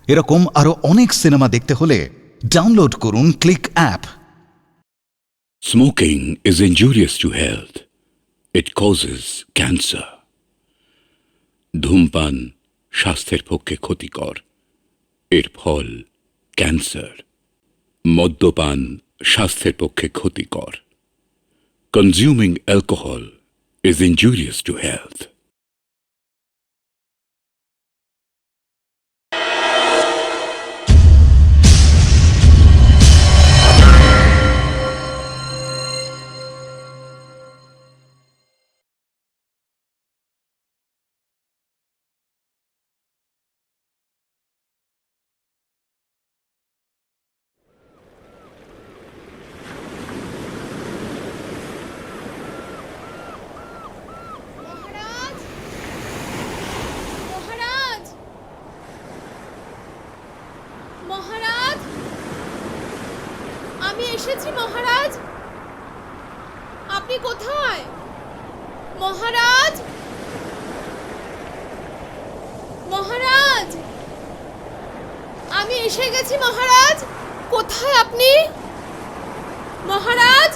এরকম আরো অনেক সিনেমা দেখতে হলে ডাউনলোড করুন click app. Smoking is injurious to health. It causes cancer. ধূমপান স্বাস্থ্যের পক্ষে ক্ষতিকর, এর ফল ক্যান্সার। মদ্যপান স্বাস্থ্যের পক্ষে ক্ষতিকর। Consuming alcohol is injurious to health. মহারাজ, মহারাজ, মহারাজ, আমি এসেছি মহারাজ। আপনি কোথায় মহারাজ? মহারাজ, আমি এসে গেছি মহারাজ। কোথায় আপনি মহারাজ?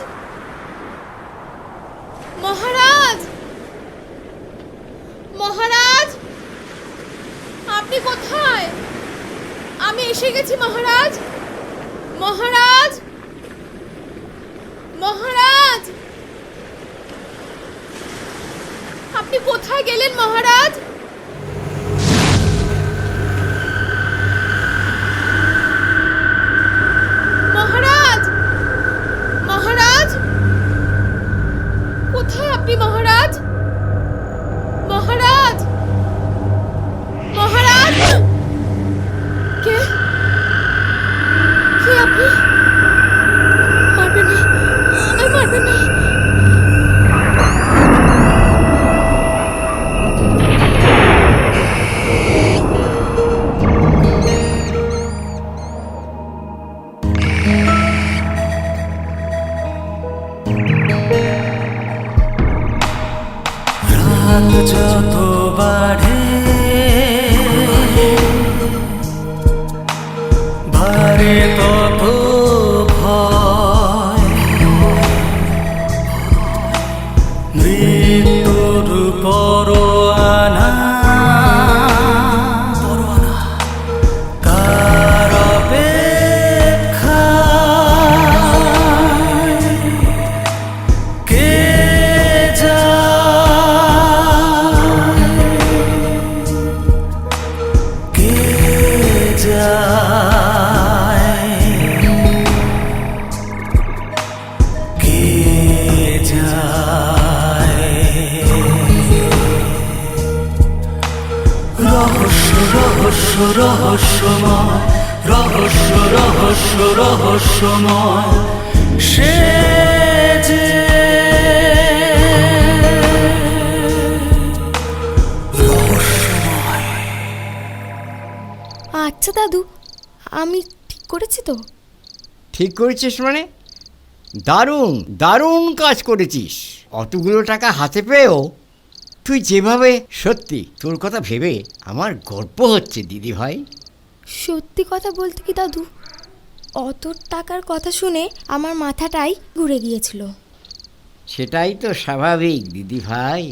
মহারাজ, মহারাজ, আপনি কোথায়? আমি এসে গেছি মহারাজ। মহারাজ, মহারাজ, আপনি কোথায় গেলেন মহারাজ? মহারাজ, মহারাজ, কোথায় আপনি মহারাজ? মহারাজ, মহারাজ, কে কে আপনি? মারবেন না, আমায় মারবেন না। রাত যত বাড়ে বাড়ে তত ভয়, মৃত্যুর পরোয়ানা কার অপেক্ষায় কে রহস্যময়, রহস্য রহস্য রহস্যময় সে যে রহস্যময়। আচ্ছা দাদু, আমি ঠিক করেছি তো? ঠিক করেছিস মানে? দারুণ দারুণ কাজ করেছিস। অতগুলো টাকা হাতে পেয়েও তুই যেভাবে, সত্যি তোর কথা ভেবে আমার গর্ব হচ্ছে দিদি ভাই। সত্যি কথা বলতে কি দাদু, অত টাকার কথা শুনে আমার মাথাটাই ঘুরে গিয়েছিল। সেটাই তো স্বাভাবিক দিদি ভাই,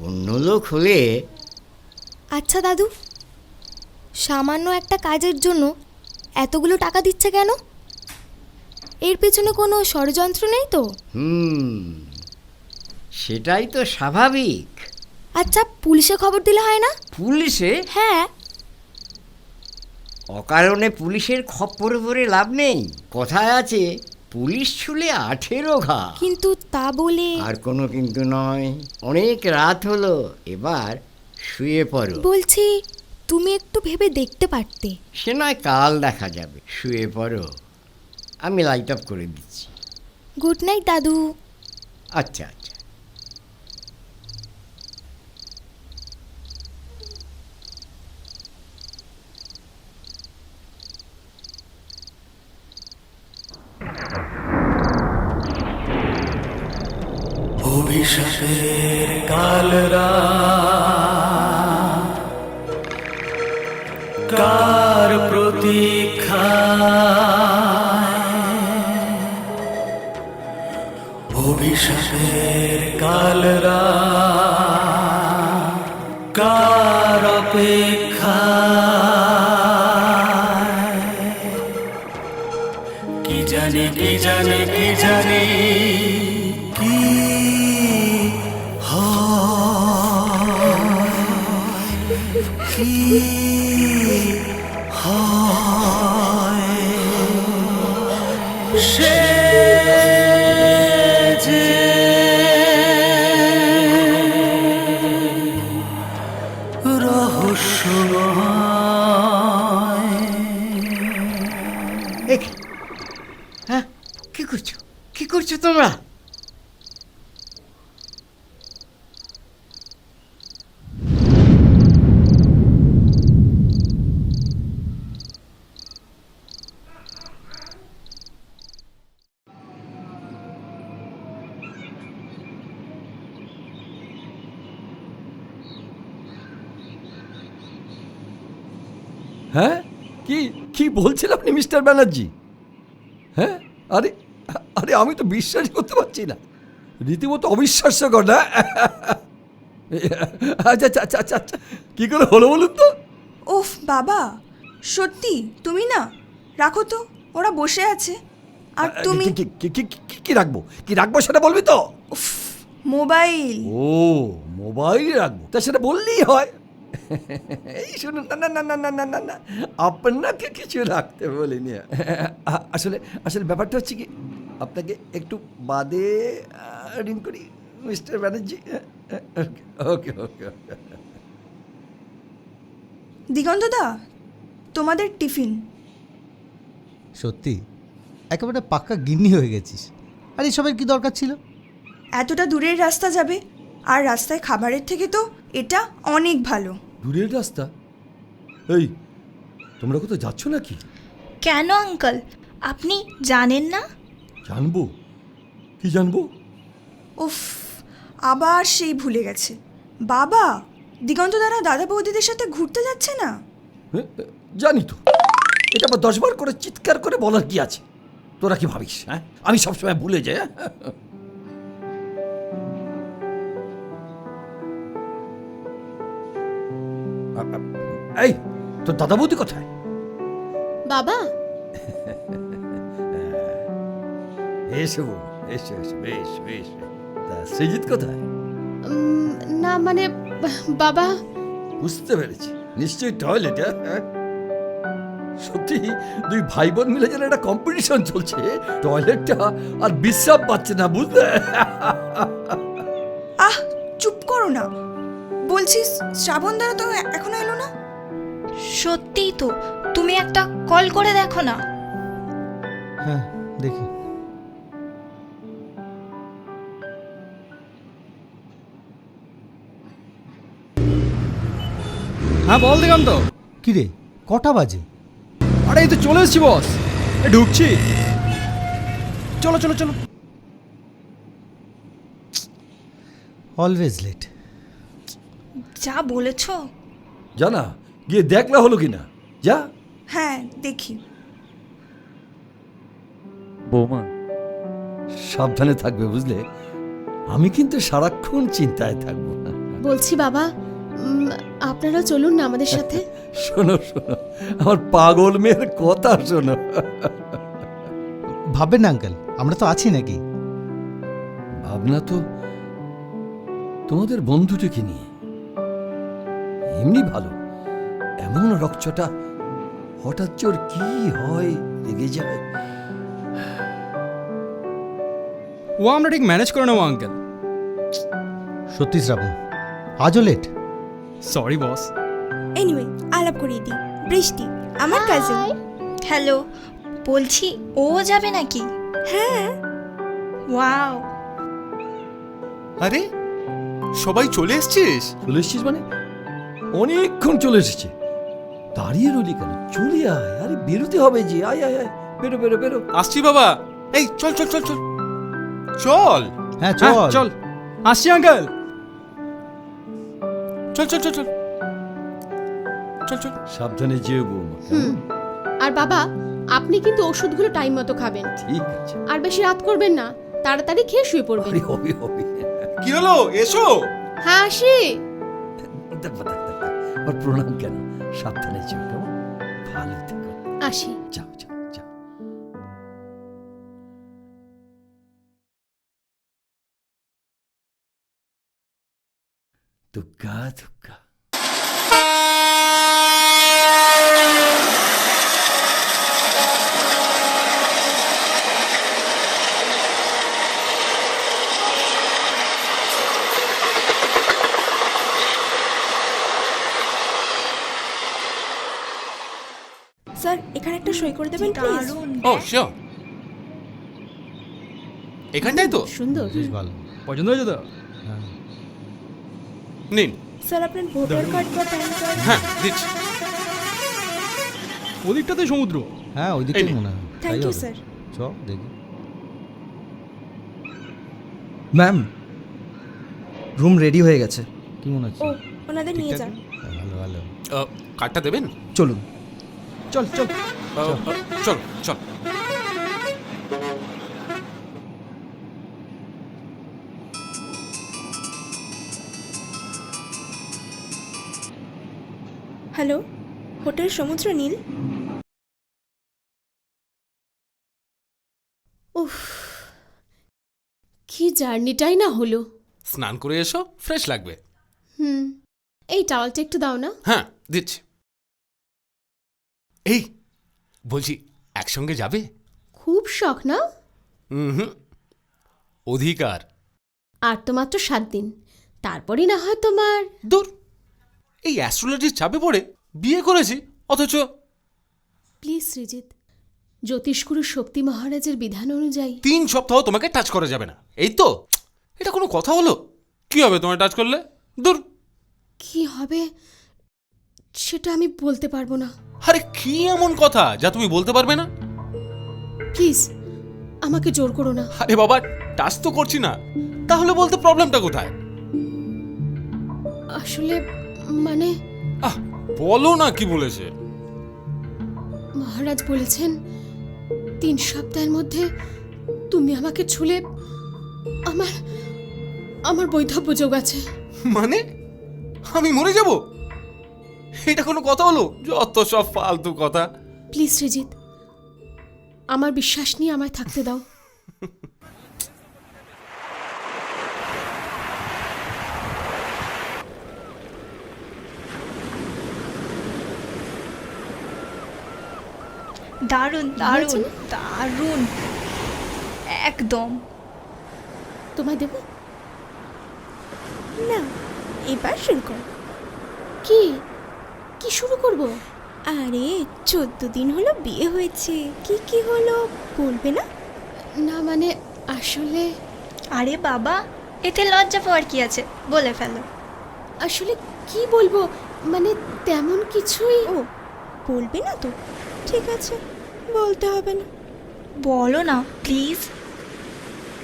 অন্য লোক হলে। আচ্ছা দাদু, সামান্য একটা কাজের জন্য এতগুলো টাকা দিচ্ছে কেন? এর পেছনে কোনো ষড়যন্ত্র নেই তো? সেটাই তো স্বাভাবিক। আচ্ছা, পুলিশে খবর দিলে হয় না? পুলিশে? হ্যাঁ। অকারণে পুলিশের খপ্পরে পড়ে লাভ নেই। কথায় আছে, পুলিশ ছুলে 18 ঘা। কিন্তু তা বলে। আর কোনো কিন্তু নয়। অনেক রাত হলো, এবার শুয়ে পড়ো। বলছি, তুমি একটু ভেবে দেখতে পারতে। সে নয় কাল দেখা যাবে, শুয়ে পড়ো, আমি লাইট অফ করে দিচ্ছি। গুড নাইট দাদু। আচ্ছা আচ্ছা। অভিশাপের কাল রাত অভিশাপের কালরা কার অপেক্ষা কি জানি কি জানি কি জানি কি কি সে যে রহস্যময়। হ্যাঁ, কি করছো, কি করছো তোমরা? হ্যাঁ, কি কি বলছেন আপনি মিস্টার ব্যানার্জি? হ্যাঁ, আরে আরে আমি তো বিশ্বাসই করতে পারছি না, রীতিমতো অবিশ্বাস্যকর না? আচ্ছা আচ্ছা আচ্ছা আচ্ছা আচ্ছা, কী করে হলো বলুন তো? ওফ বাবা, সত্যি তুমি না, রাখো তো, ওরা বসে আছে। আর তুমি কি রাখবো, কি রাখবো সেটা বলবি তো? উফ, মোবাইল। ও, মোবাইল রাখবো, তা সেটা বললেই হয়। এই শুনুন, না না না না না না না না, আপনাকে কিছু রাখতে বলিনি। আসলে আসলে ব্যাপারটা হচ্ছে কি, আপনাকে একটু বাদে রিং করি মিস্টার ব্যানার্জি। ওকে ওকে ওকে। দিগন্তদা, তোমাদের টিফিন। সত্যি একেবারে পাক্কা গিন্নি হয়ে গেছিস। আর এসবের কি দরকার ছিল? এতটা দূরের রাস্তা যাবে, আর রাস্তায় খাবারের থেকে তো এটা অনেক ভালো। দূরের রাস্তা? এই, তোমরা কোথাও যাচ্ছ নাকি? কেন আঙ্কেল, আপনি জানেন না? জানবো, কি জানবো? উফ, আবার সেই ভুলে গেছে। বাবা, দিগন্তদারা দাদা বৌদিদের সাথে ঘুরতে যাচ্ছে না? হ্যাঁ, জানি তো, এটা আবার 10 বার করে চিৎকার করে বলার কি আছে? তোরা কি ভাবিস হ্যাঁ আমি সবসময় ভুলে যাই? এই, তোর দাদা বৌদি কোথায়? বাবা, এসো এসো এসো, বেশ বেশ। তা সৃজিত কোথায়? না মানে বাবা, বুঝতে পেরেছি, নিশ্চয়ই টয়লেটে। সত্যি দুই ভাই বোন মিলে যেন একটা কম্পিটিশন চলছে, টয়লেটটা আর বিশ্রাম পাচ্ছে না, বুঝলে? আহ, চুপ করো না। বলছি, শ্রাবণ দ্বারা তো এখনো এলো না। সত্যিই তো, তুমি একটা কল করে দেখো না। হ্যাঁ, দেখি। হ্যাঁ বল দিগন্ত। কি রে, কটা বাজে? আরে এই তো চলে এসেছি বস, ঢুকছি। চলো চলো চলো। Always late. যা বলেছ। জানা, গিয়ে দেখলা হলো কিনা, যা। হ্যাঁ, দেখি। বৌমা, সাবধানে থাকবে বুঝলে, আমি কিন্তু সারাক্ষণ চিন্তায় থাকবো। বলছি বাবা, আপনারা চলুন না আমাদের সাথে। শোনো শোনো, আমার পাগল মেয়ের কথা শোনো। ভাববেন না আঙ্কেল, আমরা তো আছি নাকি? ভাবনা তো তোমাদের বন্ধুটিকে নিয়ে। এমনি ভালো, এমন রকচটা, হঠাৎ চোর কি হয়, লেগে যায়। ও আমরা ঠিক ম্যানেজ করে নেবো আঙ্কেল। সত্যি শ্রাবণ, আজও লেট। Sorry boss. এনিওয়ে, আলাপ করিয়ে দিই। বৃষ্টি, আমার কাজিন। হ্যালো, বলছি ও যাবে নাকি? হ্যাঁ। ওয়াও, আরে সবাই চলে এসছিস? চলে এসছিস মানে? অনেকক্ষণ চলে এসেছে, দাঁড়িয়ে রইলি কেন? চলে আয়, আরে বেরোতে হবে যে, আয় আয় আয়, বেরো বেরো বেরো। আসছি বাবা। এই চল চল চল চল চল। হ্যাঁ হ্যাঁ, চল চল আসছি আঙ্কেল। চল চল চল চল চল চল। সাবধানে যেও বৌমা। আর বাবা, আপনি কিন্তু ওষুধগুলো টাইম মতো খাবেন। ঠিক আছে। আর বেশি রাত করবেন না, তাড়াতাড়ি খেয়ে শুয়ে পড়বেন। আরে হবে হবে। কি হলো, এসো। হ্যাঁ আসি। দেখো আর প্রণাম কেন, সাবধানে যেও, কেমন? ভালো থেকো। আসি। যাও যাও যাও। দুগ্গা দুগ্গা। স্যার এখানে একটা সই করে দেবেন প্লিজ। ও শিওর, এখানটাই তো। সুন্দর। বেশ ভালো। পছন্দ হয়েছে তো? হ্যাঁ। নিন। স্যার আপনার ভোটার কার্ড বা প্যান কার্ড। হ্যাঁ দিচ্ছি। ওদিকটাতে সমুদ্র। হ্যাঁ ওই দিকটাই এই নে। মনে হয়। থ্যাংক তাই ইউ হবে। স্যার। চ দেখি। ম্যাম, রুম রেডি হয়ে গেছে। কি মনে হচ্ছে? ও ওনাদের নিয়ে যান। হ্যাঁ, ভালো ভালো। কার্ডটা দেবেন? চলুন। চল চল। চল চল। হ্যালো, হোটেল সমুদ্র নীল। উফ, কি জার্নিটাই না হলো। স্নান করে এসো, ফ্রেশ লাগবে। এই টাওয়ালটা একটু দাও না। হ্যাঁ দিচ্ছি। এই বলছি, একসঙ্গে যাবে? খুব শখ না? হুম, অধিকার। আর তো মাত্র 7 দিন, তারপরই না হয় তোমার। দূর, এই অ্যাস্ট্রোলজির চাপে পড়ে বিয়ে করেছি, অথচ। প্লিজ সৃজিত, জ্যোতিষগুরু শক্তি মহারাজের বিধান অনুযায়ী 3 সপ্তাহ তোমাকে টাচ করা যাবে না, এই তো? এটা কোনো কথা হলো? কি হবে তোমায় টাচ করলে? দূর। কি হবে সেটা আমি বলতে পারবো না। আরে কি এমন কথা যা তুমি বলতে পারবে না? প্লিজ আমাকে জোর করো না। আরে বাবা, টাচ তো করছি না, তাহলে বলতে প্রবলেমটা কোথায়? আসলে মানে বলো না কি বলেছে। মহারাজ বলেছেন 3 সপ্তাহের মধ্যে তুমি আমাকে ছুলে আমার আমার বৈধব্য যোগ আছে। মানে আমি মরে যাব? এটা কোনো কথা হলো? যত সব ফালতু কথা। প্লিজ সৃজিত, আমার বিশ্বাস নিয়ে আমায় থাকতে দাও। দারুণ দারুণ, দারুণ একদম। তোমায় দেব না, এবার শুরু কর। কি কি শুরু করব? আরে 14 দিন হলো বিয়ে হয়েছে, কি কি হলো বলবে না? না মানে আসলে আরে বাবা, এতে লজ্জা পাওয়ার কি আছে, বলে ফেলো। আসলে কি বলবো, মানে তেমন কিছুই। ও বলবে না তো, ঠিক আছে, বলতে হবে না। বলো না প্লিজ।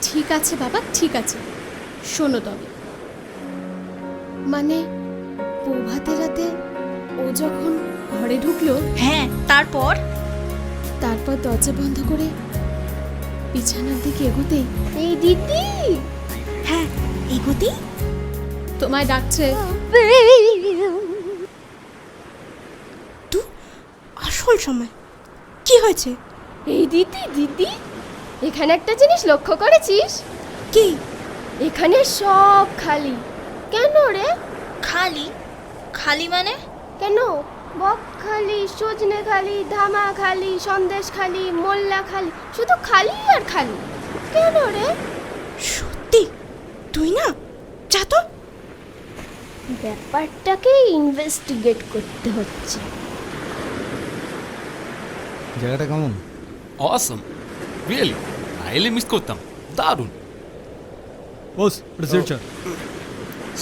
ঠিক আছে বাবা, ঠিক আছে, শোনো তবে। মানে প্রভাতে রাতে ও যখন ঘরে ঢুকলো, হ্যাঁ তারপর? তারপর দরজা বন্ধ করে বিছানার দিকে এগোতেই, এই দিদি, হ্যাঁ এগোতেই তোমায় ডাকছে। তুই আসল সময় কি হয়েছে? এই দিদি, দিদি, এখানে একটা জিনিস লক্ষ্য করেছিস? কি? এখানে সব খালি। কেন রে? খালি? খালি মানে? কেন? বক খালি, সজনে খালি, ধামা খালি, সন্দেশ খালি, মোল্লা খালি, শুধু খালি আর খালি। কেন রে? সত্যি তুই না, যা তো। ব্যাপারটাকে ইনভেস্টিগেট করতে হচ্ছে। জায়গাটা কেমন? অসম, রিয়েলি, আইলে মিস করতাম। দারুণ। বস, রিসার্চার।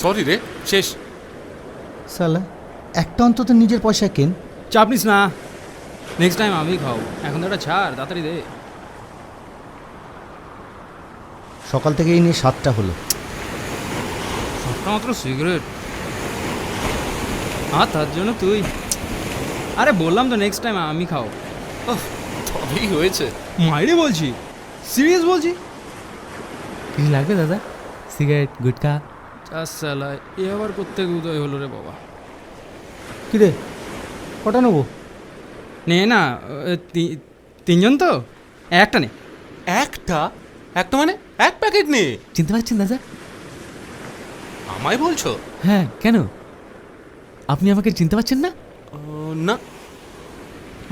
সরি রে, শেষ। সালা একটা অন্তত নিজের পয়সা কেন। চাপ নিস না, নেক্সট টাইম আমি খাও। এখন তো একটা ছাড়, তাড়াতাড়ি দে। সকাল থেকে এই নিয়ে 7টা হলো। সবটা মাত্র সিগারেট। আর তার জন্য তুই, আরে বললাম তো নেক্সট টাইম আমি খাও। তবেই হয়েছে। মাইরে বলছি, সিরিয়াস বলছি। কিছু লাগবে দাদা? সিগারেট, গুটখা? চার সালায় এ আবার প্রত্যেক উদয় হলো রে বাবা। কিরে, কটা নেবো? নে না, তিনজন তো, একটা নে। একটা একটা মানে এক প্যাকেট নে। চিনতে পারছেন দাদা? আমায় বলছো? হ্যাঁ, কেন? আপনি আমাকে চিনতে পারছেন না? না।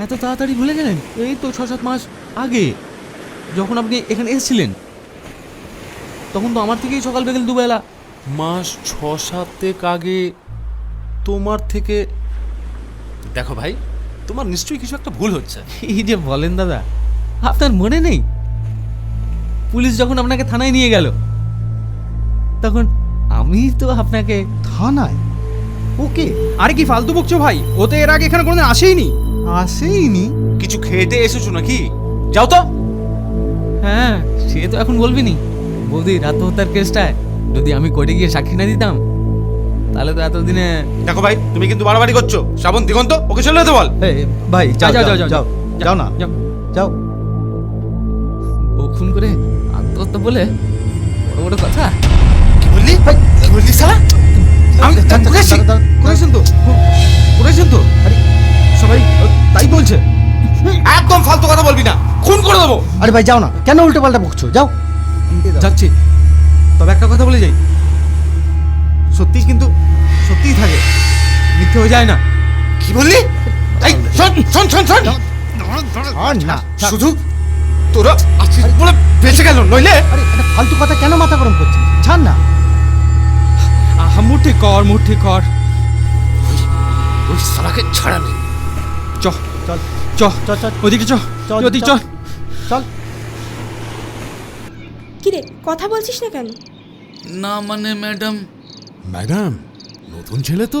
এত তাড়াতাড়ি ভুলে গেলেন? এই তো 6-7 মাস আগে যখন আপনি এখানে এসেছিলেন, তখন তো আমার থেকেই সকাল বিকেল দুবেলা। মাস 6-7 আগে তোমার থেকে? দেখো ভাই, তোমার নিশ্চয়ই কিছু একটা ভুল হচ্ছে। এই যে বলেন দাদা, আপনার মনে নেই পুলিশ যখন আপনাকে থানায় নিয়ে গেল, তখন আমি তো আপনাকে থানায়? ওকে, আরে কি ফালতু বকছো ভাই? ও তো এর আগে এখানে কোনোদিন আসেইনি। আসেইনি? কিছু খেতে এসেছো নাকি? যাও তো। হ্যাঁ, সে তো এখন বলবিনি। বৌদি আত্মহত্যার কেসটায় যদি আমি কোর্টে গিয়ে সাক্ষী না দিতাম, তাহলে তো এতদিনে। দেখো ভাই, তুমি কিন্তু বাড়াবাড়ি করছো। শ্রাবণ, দিগন্ত, ওকে চলে যেতে বল। ভাই যাও যাও, যাও যাও, যাও যাও না, যাও। যাও। ও খুন করে আত্মহত্যা বলে বড় বড় কথা। কি বললি? কি বললি শালা? আমি করেছি। করেছেন তো, করেছেন তো। আরে সবাই তাই বলছে। একদম ফালতু কথা বলবি না, খুন করে দেবো। আরে ভাই যাও না, কেন উল্টো পাল্টা বকছো? যাও। যাচ্ছি, তবে একটা কথা বলে যাই, সত্যি কিন্তু সত্যিই থাকে, মিথ্যে হয়ে যায় না। কি বললি? এই শোন শোন শোন শোন, আর না, শুধু তোরা আছিস বলে বেঁচে গেল, নইলে। আরে এটা ফালতু কথা কেন মাথা গরম করছিস? ছাড় না। মুঠ ঠিক কর, মুঠ ঠিক কর। ওই শালাকে ছাড়া নেই। চ চল চ চ চ, ওদিকে চ, চল, ওদিকে চল। চল। কিরে, কথা বলছিস না কেন? না মানে ম্যাডাম, ম্যাডাম নতুন ছেলে তো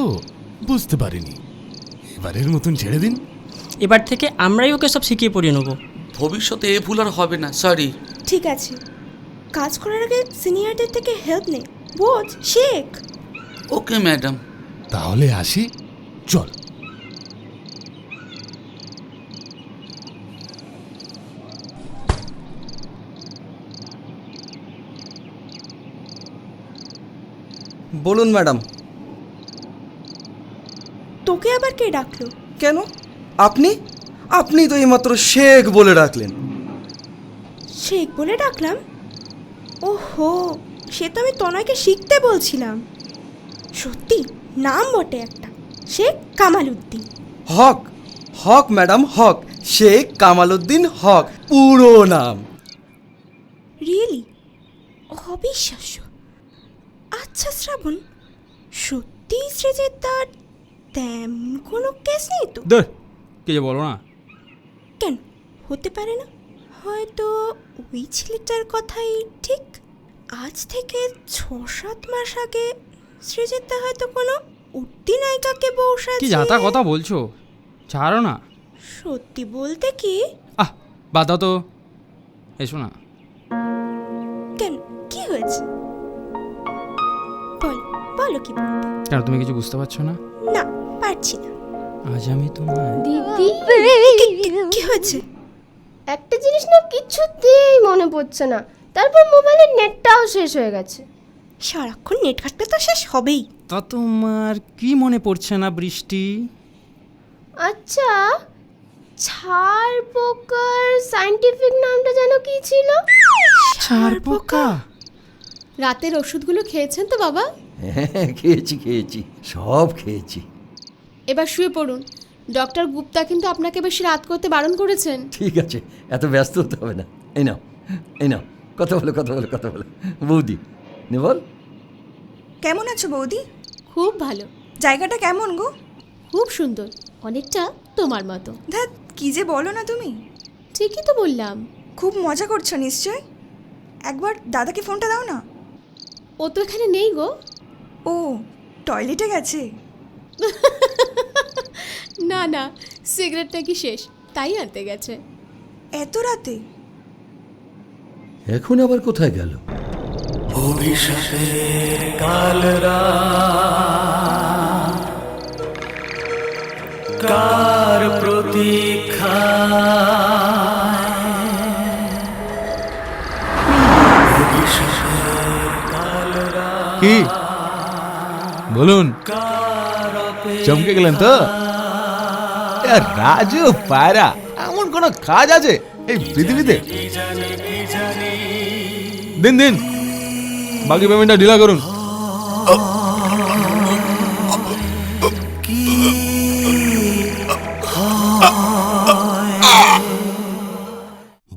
বুঝতে পারিনি, এবারের মতন ছেড়ে দিন। এবার থেকে আমরাই ওকে সব শিখিয়ে পড়িয়ে নেবো। ভবিষ্যতে এ ভুল আর হবে না, সরি। ঠিক আছে, কাজ করার আগে সিনিয়রদের থেকে হেল্প নে, বোঝ, শেখ। Okay madam. তাহলে আসি, চল। বলুন ম্যাডাম। তোকে আবার কে ডাকলো? কেন? আপনি আপনি তো এইমাত্র শেখ বলে ডাকলেন। শেখ বলে ডাকলাম? ওহো, সে তো আমি তনয়কে শিখতে বলছিলাম। সত্যি নাম বটে একটা, শেখ কামাল উদ্দিন। হক, হক ম্যাডাম, হক, শেখ কামাল উদ্দিন হক, পুরো নাম। রিয়েলি? অবিশ্বাস্য। আচ্ছা শ্রাবণ, সত্যি সৃজিতার তেমন কোনো কেস নেই তো? দূর, কে যে বলো না। কেন হতে পারে না? হয়তো ওই ছেলেটার কথাই ঠিক। আজ থেকে 6-7 মাস আগে সৃজিতা হয়তো কোনো উঠতি নায়িকাকে বসে। কি যাতা কথা বলছো, ছাড়ো না। সত্যি বলতে কি? বাদ দাও তো, এসো না। কেন, কি হয়েছে? বল, বলো কি বলবে। কেন, তুমি কিছু বুঝতে পারছো না? না, পারছি না। আজ আমি তোমায়। দিদি, কি হয়েছে? একটা জিনিস না কিছুতেই মনে পড়ছে না, তারপর মোবাইলের নেটটাও শেষ হয়ে গেছে। সারাক্ষণ নেট ঘাটলে তো শেষ হবেই। তা তোমার কি মনে পড়ছে না বৃষ্টি? আচ্ছা, ছাড় পোকার সায়েন্টিফিক নামটা যেন কি ছিল? ছাড় পোকা। রাতের ওষুধগুলো খেয়েছেন তো বাবা? হ্যাঁ, খেয়েছি, সব খেয়েছি। এবার শুয়ে পড়ুন, ডক্টর গুপ্তা কিন্তু আপনাকে বেশি রাত করতে বারণ করেছেন। ঠিক আছে, এত ব্যস্ত হতে হবে না। এই নাও, কথা বলো। বৌদি, নে বল। কেমন আছো বৌদি? খুব ভালো। জায়গাটা কেমন গো? খুব সুন্দর, অনেকটা তোমার মতো। ধ্যাৎ, কি যে বলো না তুমি। ঠিকই তো বললাম। খুব মজা করছো নিশ্চয়। একবার দাদাকে ফোনটা দাও না। ও তো এখানে নেই গো। ও টয়লেটে গেছে? না না, সিগারেটটা কি শেষ, তাই আনতে গেছে। এত রাতে? এখন আবার কোথায় গেল? অভিশাপের কালরা কার প্রতীক্ষা, অভিশাপের কি বলুন, চমকে গেলেন তো? এ রাজু পায়রা, এমন কোন কাজ আছে এই পৃথিবীতে? দিন দিন, বাকি পেমেন্টটা ঢিলা করুন।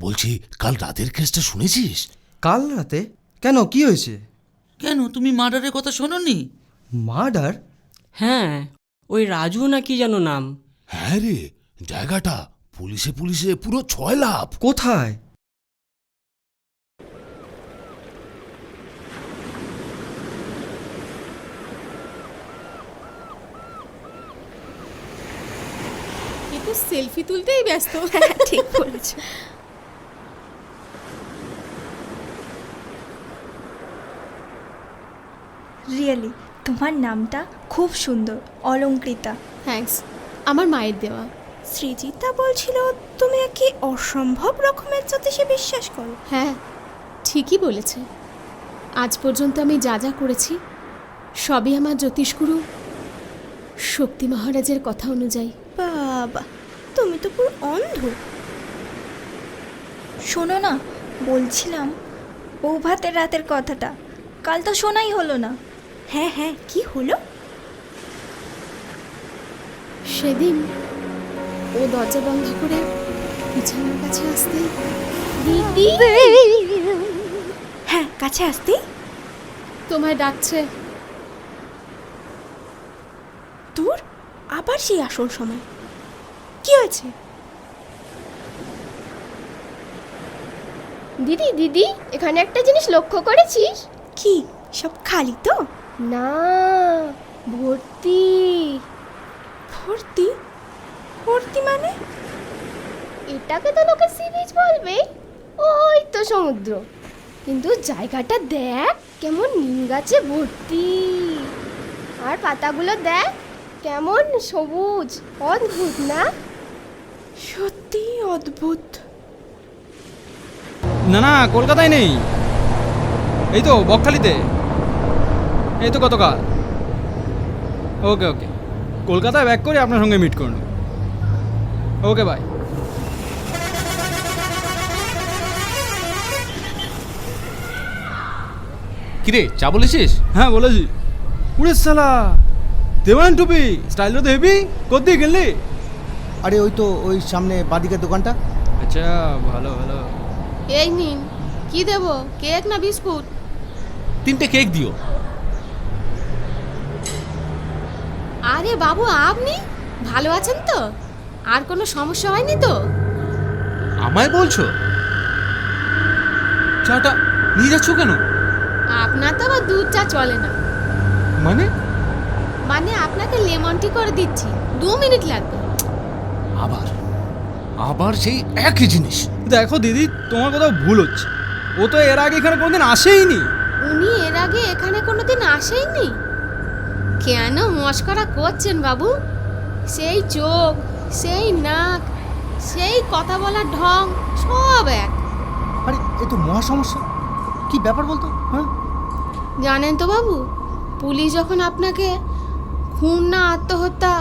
বলছি, কাল রাতের কেসটা শুনেছিস? কাল রাতে? কেন, কি হয়েছে? কেন, তুমি মার্ডারের কথা শোনোনি? মার্ডার? হ্যাঁ, ওই রাজু না কি যেন নাম। হ্যাঁ রে, জায়গাটা পুলিশে পুলিশে পুরো 6 লাখ। কোথায়? এ তো সেলফি তুলতেই ব্যস্ত। ঠিক বলেছ। রিয়েলি তোমার নামটা খুব সুন্দর, অলঙ্কৃতা। থ্যাঙ্কস, আমার মায়ের দেওয়া। সৃজিতা বলছিল তুমি কি অসম্ভব রকমের জ্যোতিষে বিশ্বাস করো। হ্যাঁ, ঠিকই বলেছে। আজ পর্যন্ত আমি যা যা করেছি সবই আমার জ্যোতিষগুরু শক্তি মহারাজের কথা অনুযায়ী। বাবা, তুমি তো পুরো অন্ধ। শোনো না, বলছিলাম বৌভাতের রাতের কথাটা কাল তো শোনাই হলো না। হ্যাঁ হ্যাঁ, কি হলো? সেদিন ও দরজা বন্ধ করে বিছানার কাছে আসতে, দিদি হ্যাঁ কাছে আসতে তোমায় ডাকছে। দূর, আবার সেই আসল সময়। কি হয়েছে? দিদি দিদি, এখানে একটা জিনিস লক্ষ্য করেছিস? কি, সব খালি তো? না, ভর্তি। ভর্তি? ভর্তি মানে? এটাকে তো লোকে সি বিচ বলবে, ওই তো সমুদ্র। কিন্তু জায়গাটা দেখ কেমন নিম গাছে ভর্তি, আর পাতাগুলো দেখ কেমন সবুজ। অদ্ভুত না? সত্যি অদ্ভুত। না না, কলকাতায় নেই, এই তো বকখালিতে, এই তো গতকাল। ওকে ওকে, কলকাতায় ব্যাক করে আপনার সঙ্গে মিট করুন। Okay bye. কিরে, চা বলেছিস? হ্যাঁ বলেছি। উড়ে সালা, দেওয়ান টুপি স্টাইলটা তো হেভি। কোথায় গেলি? আরে ওই তো ওই সামনে বাদিকের দোকানটা। আচ্ছা, ভালো ভালো। এই নিন, কি দেব, কেক না বিস্কুট? 3টে কেক দিও। আরে বাবু, আপনি ভালো আছেন তো? আর কোনো সমস্যা হয়নি তো? আমায় বলছো? চাটা নিয়ে যাচ্ছ কেন? আপনার তো আবার দুধ চা চলে না। মানে? মানে আপনাকে লেমন টি করে দিচ্ছি, 2 মিনিট লাগবে। আবার আবার সেই একই জিনিস। দেখো দিদি, তোমার কোথাও ভুল হচ্ছে। ও তো এর আগে এখানে কোনোদিন আসেইনি। উনি এর আগে এখানে কোনোদিন আসেননি? কেন মস্করা করছেন বাবু? সেই চোখ, সেই নাক, সেই কথা বলার ঢং সব এক। আরে এ তো মহা সমস্যা। কি ব্যাপার বলতো? হ্যাঁ, জানেন তো বাবু, পুলিশ যখন আপনাকে খুন না আত্মহত্যা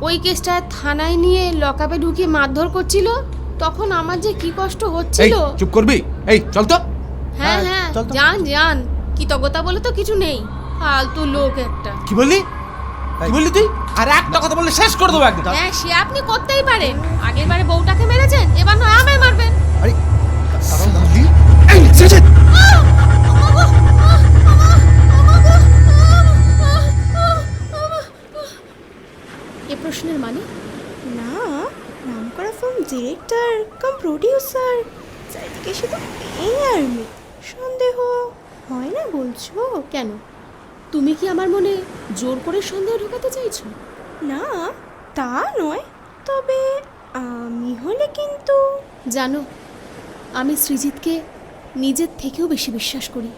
ওই কেসটা থানায় নিয়ে লকআপে ঢুকিয়ে মারধর করছিল, তখন আমার যে কি কষ্ট হচ্ছিল। চুপ করবি? এই চল তো। হ্যাঁ হ্যাঁ, যান যান, কৃতজ্ঞতা বলে তো কিছু নেই, ফালতু লোক একটা। কি বললি? কি বললি তুই? আর একটা কথা বললে শেষ করে দেবো একদম। হ্যাঁ, সে আপনি করতেই পারেন। আগের বারে বউটাকে মেরেছেন, এবার নয় আমায় মারবেন। আরে এই সৃজিত, এ প্রশ্নের মানে? না, নামকরা ফিল্ম ডিরেক্টর কাম প্রডিউসার, চারিদিকে শুধু এই আর্মি। সন্দেহ হয় না বলছো? কেন, তুমি কি আমার মনে জোর করে সন্দেহ ঢোকাতে চাইছো? না, তা নয়, তবে আমি হলে কিন্তু। জানো, আমি সৃজিতকে নিজের থেকেও বেশি বিশ্বাস করি।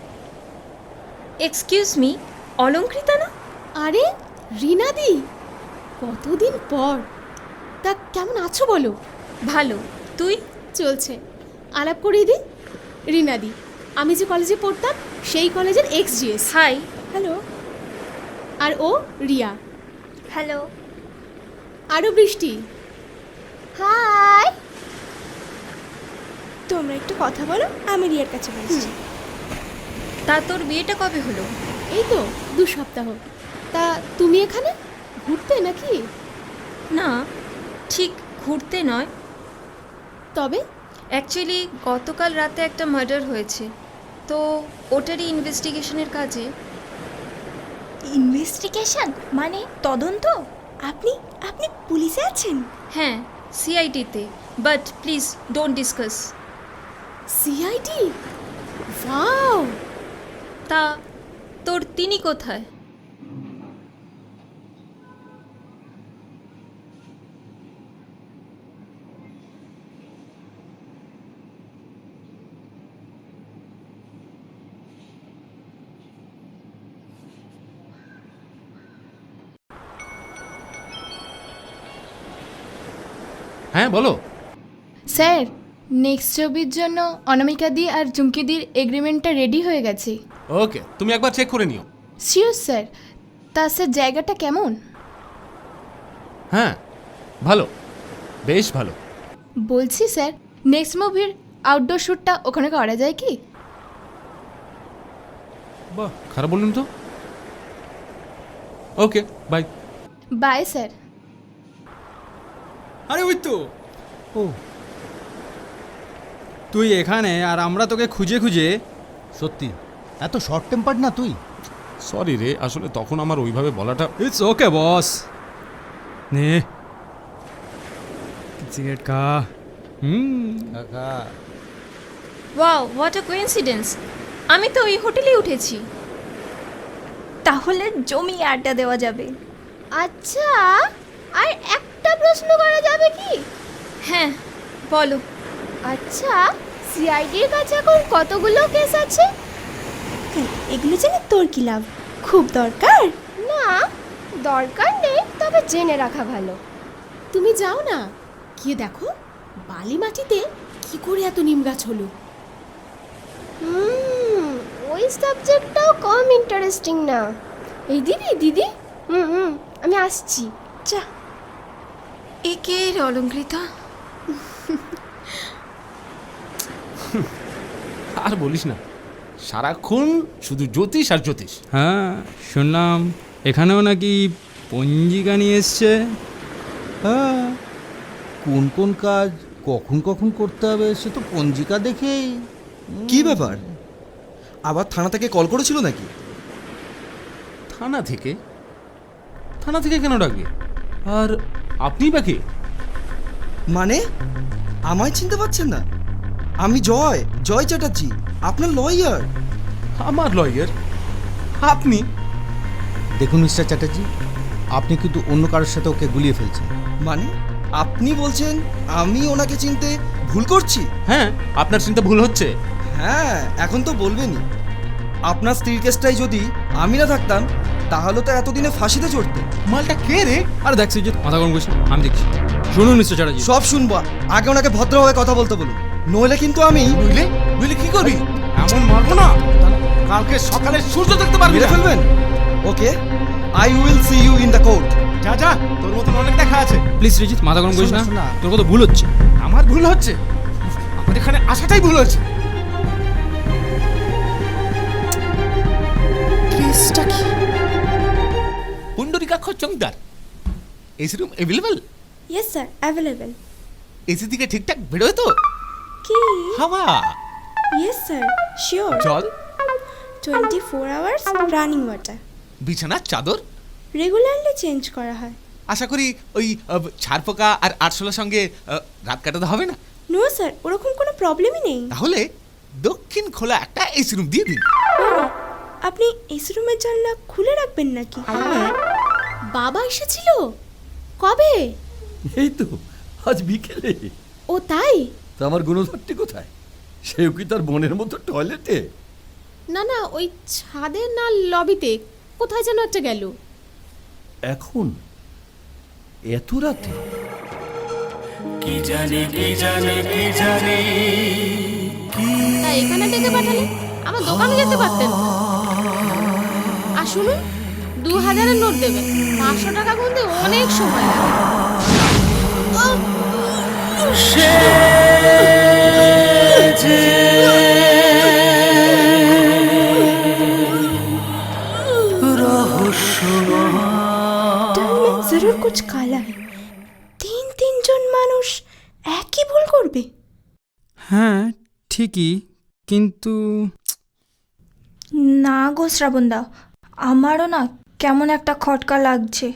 এক্সকিউজ মি, অলঙ্কৃতা না? আরে রিনাদি, কতদিন পর। তা কেমন আছো বলো? ভালো, তুই? চলছে। আলাপ করিয়ে দিই। রিনাদি, আমি যে কলেজে পড়তাম সেই কলেজের এক্স জিএস। হাই। হ্যালো। আর ও রিয়া। হ্যালো। আরও বৃষ্টি। হাই। তোমরা একটু কথা বলো, আমি রিয়ার কাছে বলছি। তা তোর বিয়েটা কবে হলো? এই তো 2 সপ্তাহ। তা তুমি এখানে ঘুরতে নাকি? না, ঠিক ঘুরতে নয়। তবে অ্যাকচুয়ালি গতকাল রাতে একটা মার্ডার হয়েছে, তো ওটারই ইনভেস্টিগেশনের কাজে। ইনভেস্টিগেশন মানে তদন্ত? আপনি আপনি পুলিশে আছেন? হ্যাঁ, সিআইডিতে, but please don't discuss. CID? Wow. তা তোর তিনি কোথায়? হ্যাঁ বলো। স্যার, নেক্সট ছবির জন্য অনামিকা দি আর চুমকি দির এগ্রিমেন্টটা রেডি হয়ে গেছে। ওকে, তুমি একবার চেক করে নিও। Sure sir. তা স্যার জায়গাটা কেমন? হ্যাঁ ভালো, বেশ ভালো। বলছি স্যার, নেক্সট মুভির আউটডোর শ্যুটটা ওখানে করা যায় কি? বাহ, খারাপ বললেন তো। Okay, bye. Bye sir. আরে ওই তো, ও তুই এখানে আর আমরা তোকে খুঁজে খুঁজে। সত্যি এত শর্ট টেম্পার না তুই? সরি রে, আসলে তখন আমার ওইভাবে বলাটা। ইটস ওকে বস। নে সিগারেট খা। কাকা ওয়াও, হোয়াট আ কোইন্সিডেন্স! আমি তো ওই হোটেলেই উঠেছি। তাহলে জমি আড্ডা দেওয়া যাবে। আচ্ছা, আর একটা প্রশ্ন করা যাবে কি? হ্যাঁ বলো। আচ্ছা, সিআইডির কাছে এখন কতগুলো কেস আছে? এগুলো জেনে তোর কি লাভ? খুব দরকার না, দরকার নেই, তবে জেনে রাখা ভালো। তুমি যাও না, গিয়ে দেখো বালি মাটিতে কি করে এত নিম গাছ হলো। ওই সাবজেক্টটাও কম ইন্টারেস্টিং না। এই দিদি দিদি, আমি আসছি। যা। একে অলঙ্কৃতা। আর বলিস না, সারাক্ষণ শুধু জ্যোতিষ আর জ্যোতিষ। হ্যাঁ শুনলাম এখানেও নাকি পঞ্জিকা নিয়ে এসছে। হ্যাঁ, কোন কোন কাজ কখন কখন করতে হবে সে তো পঞ্জিকা দেখেই। কি ব্যাপার, আবার থানা থেকে কল করেছিল নাকি? থানা থেকে? থানা থেকে কেন ডাকবে? আর আপনি বা কে? মানে আমায় চিনতে পারছেন না? আমি জয় জয় চ্যাটার্জি, আপনার লয়ার। আমার লয়ার? আপনি? দেখুন মিস্টার চ্যাটার্জি, আপনি কিন্তু অন্য কারোর সাথে ওকে গুলিয়ে ফেলছেন। মানে আপনি বলছেন আমি ওনাকে চিনতে ভুল করছি? হ্যাঁ, আপনার চিন্তা ভুল হচ্ছে। হ্যাঁ, এখন তো বলবেনই। আপনার স্ত্রীর কেসটাই যদি আমি না থাকতাম, তাহলে তো এতদিনে ফাঁসিতে চড়তে। মালটা কে রে? আরে দেখ সুজিত, মাথা গরম করিস না, আমি দেখছি। শুনুন মিস্টার চ্যাটার্জি। সব শুনবো, আগে ওনাকে ভদ্রভাবে কথা বলতে বলুন, নইলে কিন্তু আমি। নইলে কি করবি? এমন মারবো না কালকে সকালে সূর্য দেখতে পারবি মেরে না। ফেলবেন? Okay, I will see you in the court. যা যা, তোর মতন অনেক দেখা আছে। প্লিজ সুজিত, মাথা গরম করিস না, শোনা, শোনা। তোর কত ভুল হচ্ছে। আমার ভুল হচ্ছে? আমার এখানে আসাটাই ভুল হচ্ছে। কেসটা কি? Pundarikaksha Chamdar, AC room available? Yes sir, available. AC থেকে ঠিকঠাক বেরোয় তো? কি? হাওয়া? Yes sir, sure. জল? 24 আওয়ার্স রানিং ওয়াটার। বিছানার চাদর? রেগুলারলি চেঞ্জ করা হয়। আশা করি ওই ছারপোকা আর আরশোলার সঙ্গে রাত কাটাতে হবে না? নো স্যার, ওরকম কোনো প্রবলেমই নেই। তাহলে দক্ষিণ খোলা একটা এসি রুম দিয়ে দিন। আপনি এসি রুমের জানলা খুলে রাখবেন নাকি? বাবা এসেছিল কবে? এই তো আজ বিকেলে। ও তাই? তা আমার গুণধরটি কোথায়? সেও কি তার বোনের মতো টয়লেটে? না না, ওই ছাদে না লবিতে কোথায় যেন একটা গেল। এখন এত রাতে? কি জানি কি জানি কি জানি তা এখানে ডেকে পাঠালে আমার দোকানে যেতে পারতেন। শুনুন, 2000-এর নোট দেবে, 500 টাকা গুনতে অনেক সময় লাগে। জরুর কুছ কালা है। তিনজন মানুষ একই ভুল করবে? হ্যাঁ ঠিকই, কিন্তু না গো শ্রাবণদা, আমারও না কেমন একটা খটকা লাগছে।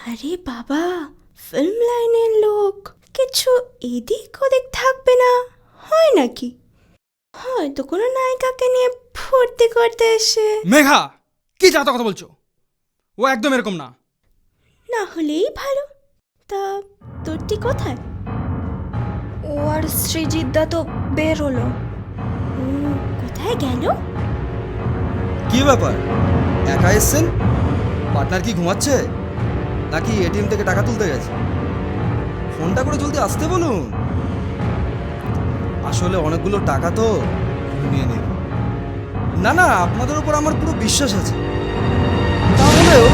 আরে বাবা, ফিল্ম লাইনের লোক, কিছু এদিক ওদিক থাকবে না হয় নাকি? হয়তো কোনো নায়িকাকে নিয়ে ফুর্তি করতে এসে। মেঘা, কি যাতা কথা বলছো? ও একদম এরকম না। না হলেই ভালো। তা তোরটি কোথায়? ও আর শ্রীজিৎদা তো বের হলো। কোথায় গেল? কি ব্যাপার, একা এসছেন? পার্টনার কি ঘুমাচ্ছে নাকি এটিএম থেকে টাকা তুলতে গেছে? ফোনটা করে জলদি আসতে বলুন। আসলে অনেকগুলো টাকা তো নিয়ে নেব। না না, আপনাদের উপর আমার পুরো বিশ্বাস আছে। তাহলেও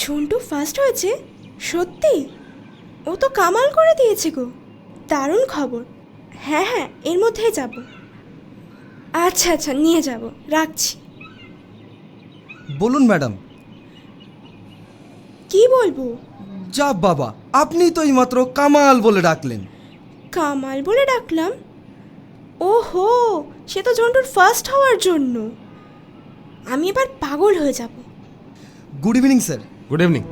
ঝন্টু ফার্স্ট হয়েছে? সত্যি? ও তো কামাল করে দিয়েছে গো, দারুণ খবর। হ্যাঁ হ্যাঁ, এর মধ্যেই যাব। আচ্ছা আচ্ছা, নিয়ে যাব, রাখছি। বলুন ম্যাডাম। কি বলবো? যা বাবা, আপনি তো এইমাত্র কামাল বলে ডাকলেন। কামাল বলে ডাকলাম? ওহো, সে তো ঝন্টুর ফার্স্ট হওয়ার জন্য। আমি এবার পাগল হয়ে যাব। Good evening sir. Good evening.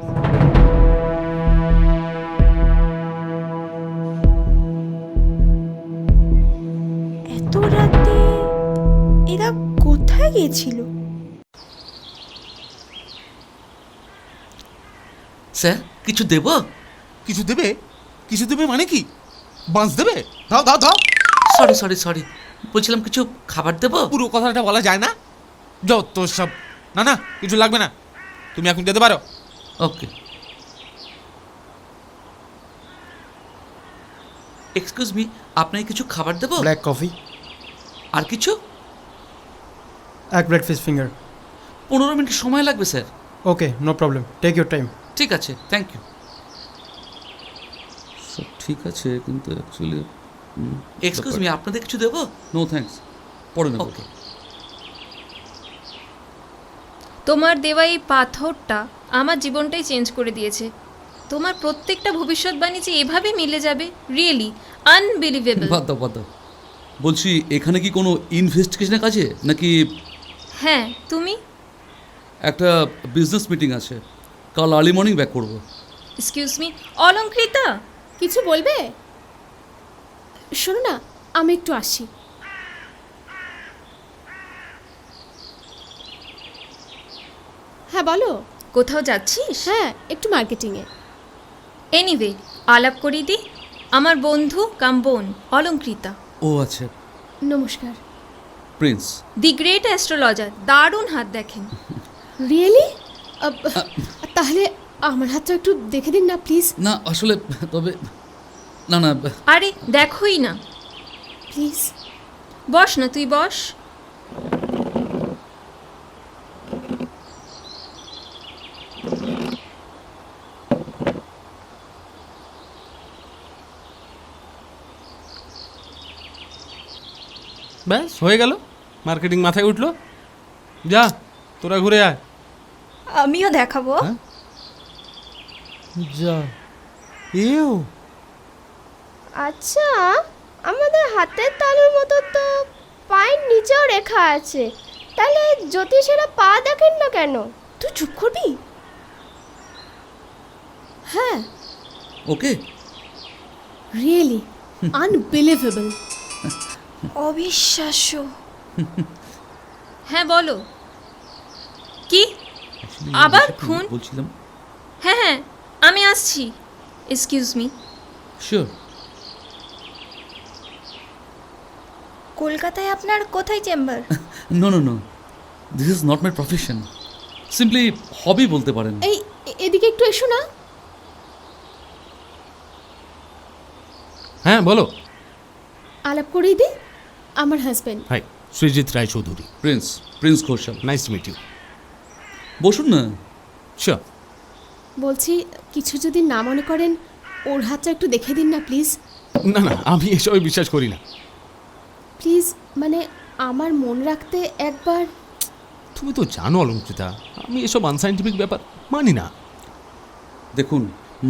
এত রাতে এরা কোথায় গিয়েছিল? স্যার কিছু দেব? কিছু দেবে? কিছু দেবে মানে কি? বাঁশ দেবে? দাও দাও দাও। সরি সরি সরি, বলছিলাম কিছু খাবার দেব? পুরো কথাটা বলা যায় না? যত সব। না না, কিছু লাগবে না, তুমি এখন যেতে পারো। ওকে। এক্সকিউজ মি, আপনাকে কিছু খাবার দেব? Black coffee. আর কিছু? এক প্লেট ফিশ ফিঙ্গার। 15 মিনিট সময় লাগবে sir. Okay, no problem, take your time. ঠিক আছে, থ্যাংক ইউ। সব ঠিক আছে, কিন্তু অ্যাকচুয়ালি এক্সকিউজ মি, আপনাদের কিছু দেব? নো থ্যাঙ্কস, পরে নেব। ওকে। তোমার দেওয়া এই পাথরটা আমার জীবনটাই চেঞ্জ করে দিয়েছে। তোমার প্রত্যেকটা ভবিষ্যৎবাণী যে এভাবে মিলে যাবে, রিয়েলি আনবিলিভেবল। বাদ দাও বাদ দাও। বলছি, এখানে কি কোনো ইনভেস্টিগেশনের কাজে নাকি? হ্যাঁ, তুমি? একটা বিজনেস মিটিং আছে, কাল আর্লি মর্নিং ব্যাক করবো। এক্সকিউজ মি, অলঙ্কৃতা কিছু বলবে? শোনো না, আমি একটু আসি। হ্যাঁ বলো। কোথাও যাচ্ছিস? হ্যাঁ, একটু মার্কেটিংয়ে। এনিওয়ে, আলাপ করি দি, আমার বন্ধু কাম বোন অলঙ্কৃতা। ও আচ্ছা। নমস্কার। প্রিন্স। দি গ্রেট অ্যাস্ট্রোলজার, দারুণ হাত দেখেন। রিয়েলি? তাহলে আমার হাতটা একটু দেখে দিন না প্লিজ। না আসলে, তবে না না। আরে দেখোই না প্লিজ। বস না, তুই বস। ব্যাস হয়ে গেল, মার্কেটিং মাথায় উঠলো। যা, তোরা ঘুরে আয়। আমিও দেখাবো। যা, এও আচ্ছা, আমাদের হাতের তালুর মতো তো পায়ের নিচেও রেখা আছে, তাহলে জ্যোতিষীরা পা দেখেন না কেন? তুই চুপ করবি? হ্যাঁ, ওকে। Really unbelievable. অবিশ্বাস্য। হ্যাঁ বলো, কি আবার খুন? বলছিলাম। হ্যাঁ হ্যাঁ, আমি আসছি। Excuse me. শিওর। কলকাতায় আপনার কোথায় chamber? No no no, this is not my profession, simply hobby বলতে পারেন। এই এদিকে একটু এসো না। হ্যাঁ বলো। আলাপ করেই দিই, আমার husband. Hi, Srijit Roy Chowdhury. Prince Ghoshal. Nice to meet you. বসুন না। শিওর। বলছি কিছু যদি না মনে করেন ওর হাতটা একটু দেখে দিন না প্লিজ। না না, আমি এসবে বিশ্বাস করি না। প্লিজ, মানে আমার মন রাখতে একবার। তুমি তো জানো অলঙ্কৃতা, আমি এসব আনসাইন্টিফিক ব্যাপার মানি না। দেখুন,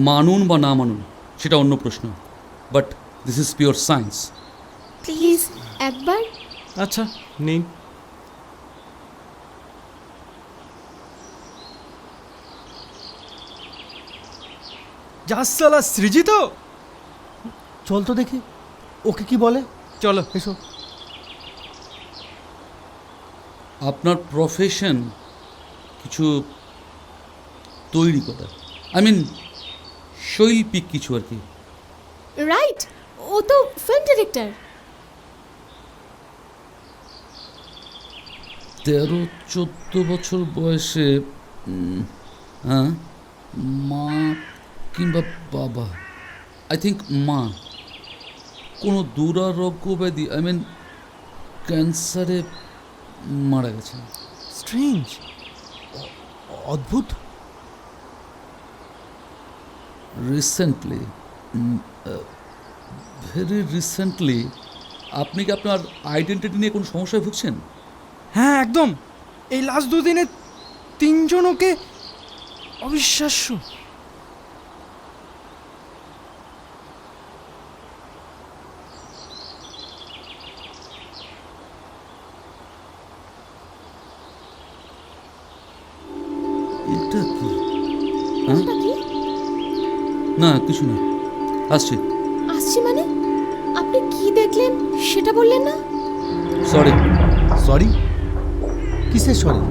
মানুন বা না মানুন সেটা অন্য প্রশ্ন, but this is pure science. Please একবার। আচ্ছা, নিন। যাসালা সৃজিত, চল তো দেখি ওকে কি বলে। চলো এসো। আপনার প্রফেশন কিছু তৈরি করা, আই মিন শৈল্পিক কিছু আর কি। রাইট, ও তো ফিল্ম ডিরেক্টর। 13-14 বছর বয়সে হ্যাঁ, মা কিংবা বাবা, আই থিঙ্ক মা, কোনো দুরারোগ্য ব্যাধি, আই মিন ক্যান্সারে মারা গেছেন। স্ট্রেঞ্জ, অদ্ভুত। Recently, very recently. আপনি কি আপনার আইডেন্টিটি নিয়ে কোনো সমস্যায় ভুগছেন? হ্যাঁ একদম, এই লাস্ট দুদিনে 3 জন ওকে, অবিশ্বাস্য। এটা কি? হ্যাঁ, না কিছু না, আসছি। আসছি মানে? আপনি কি দেখলেন সেটা বললেন না? সরি। সরি? কিসের সরি?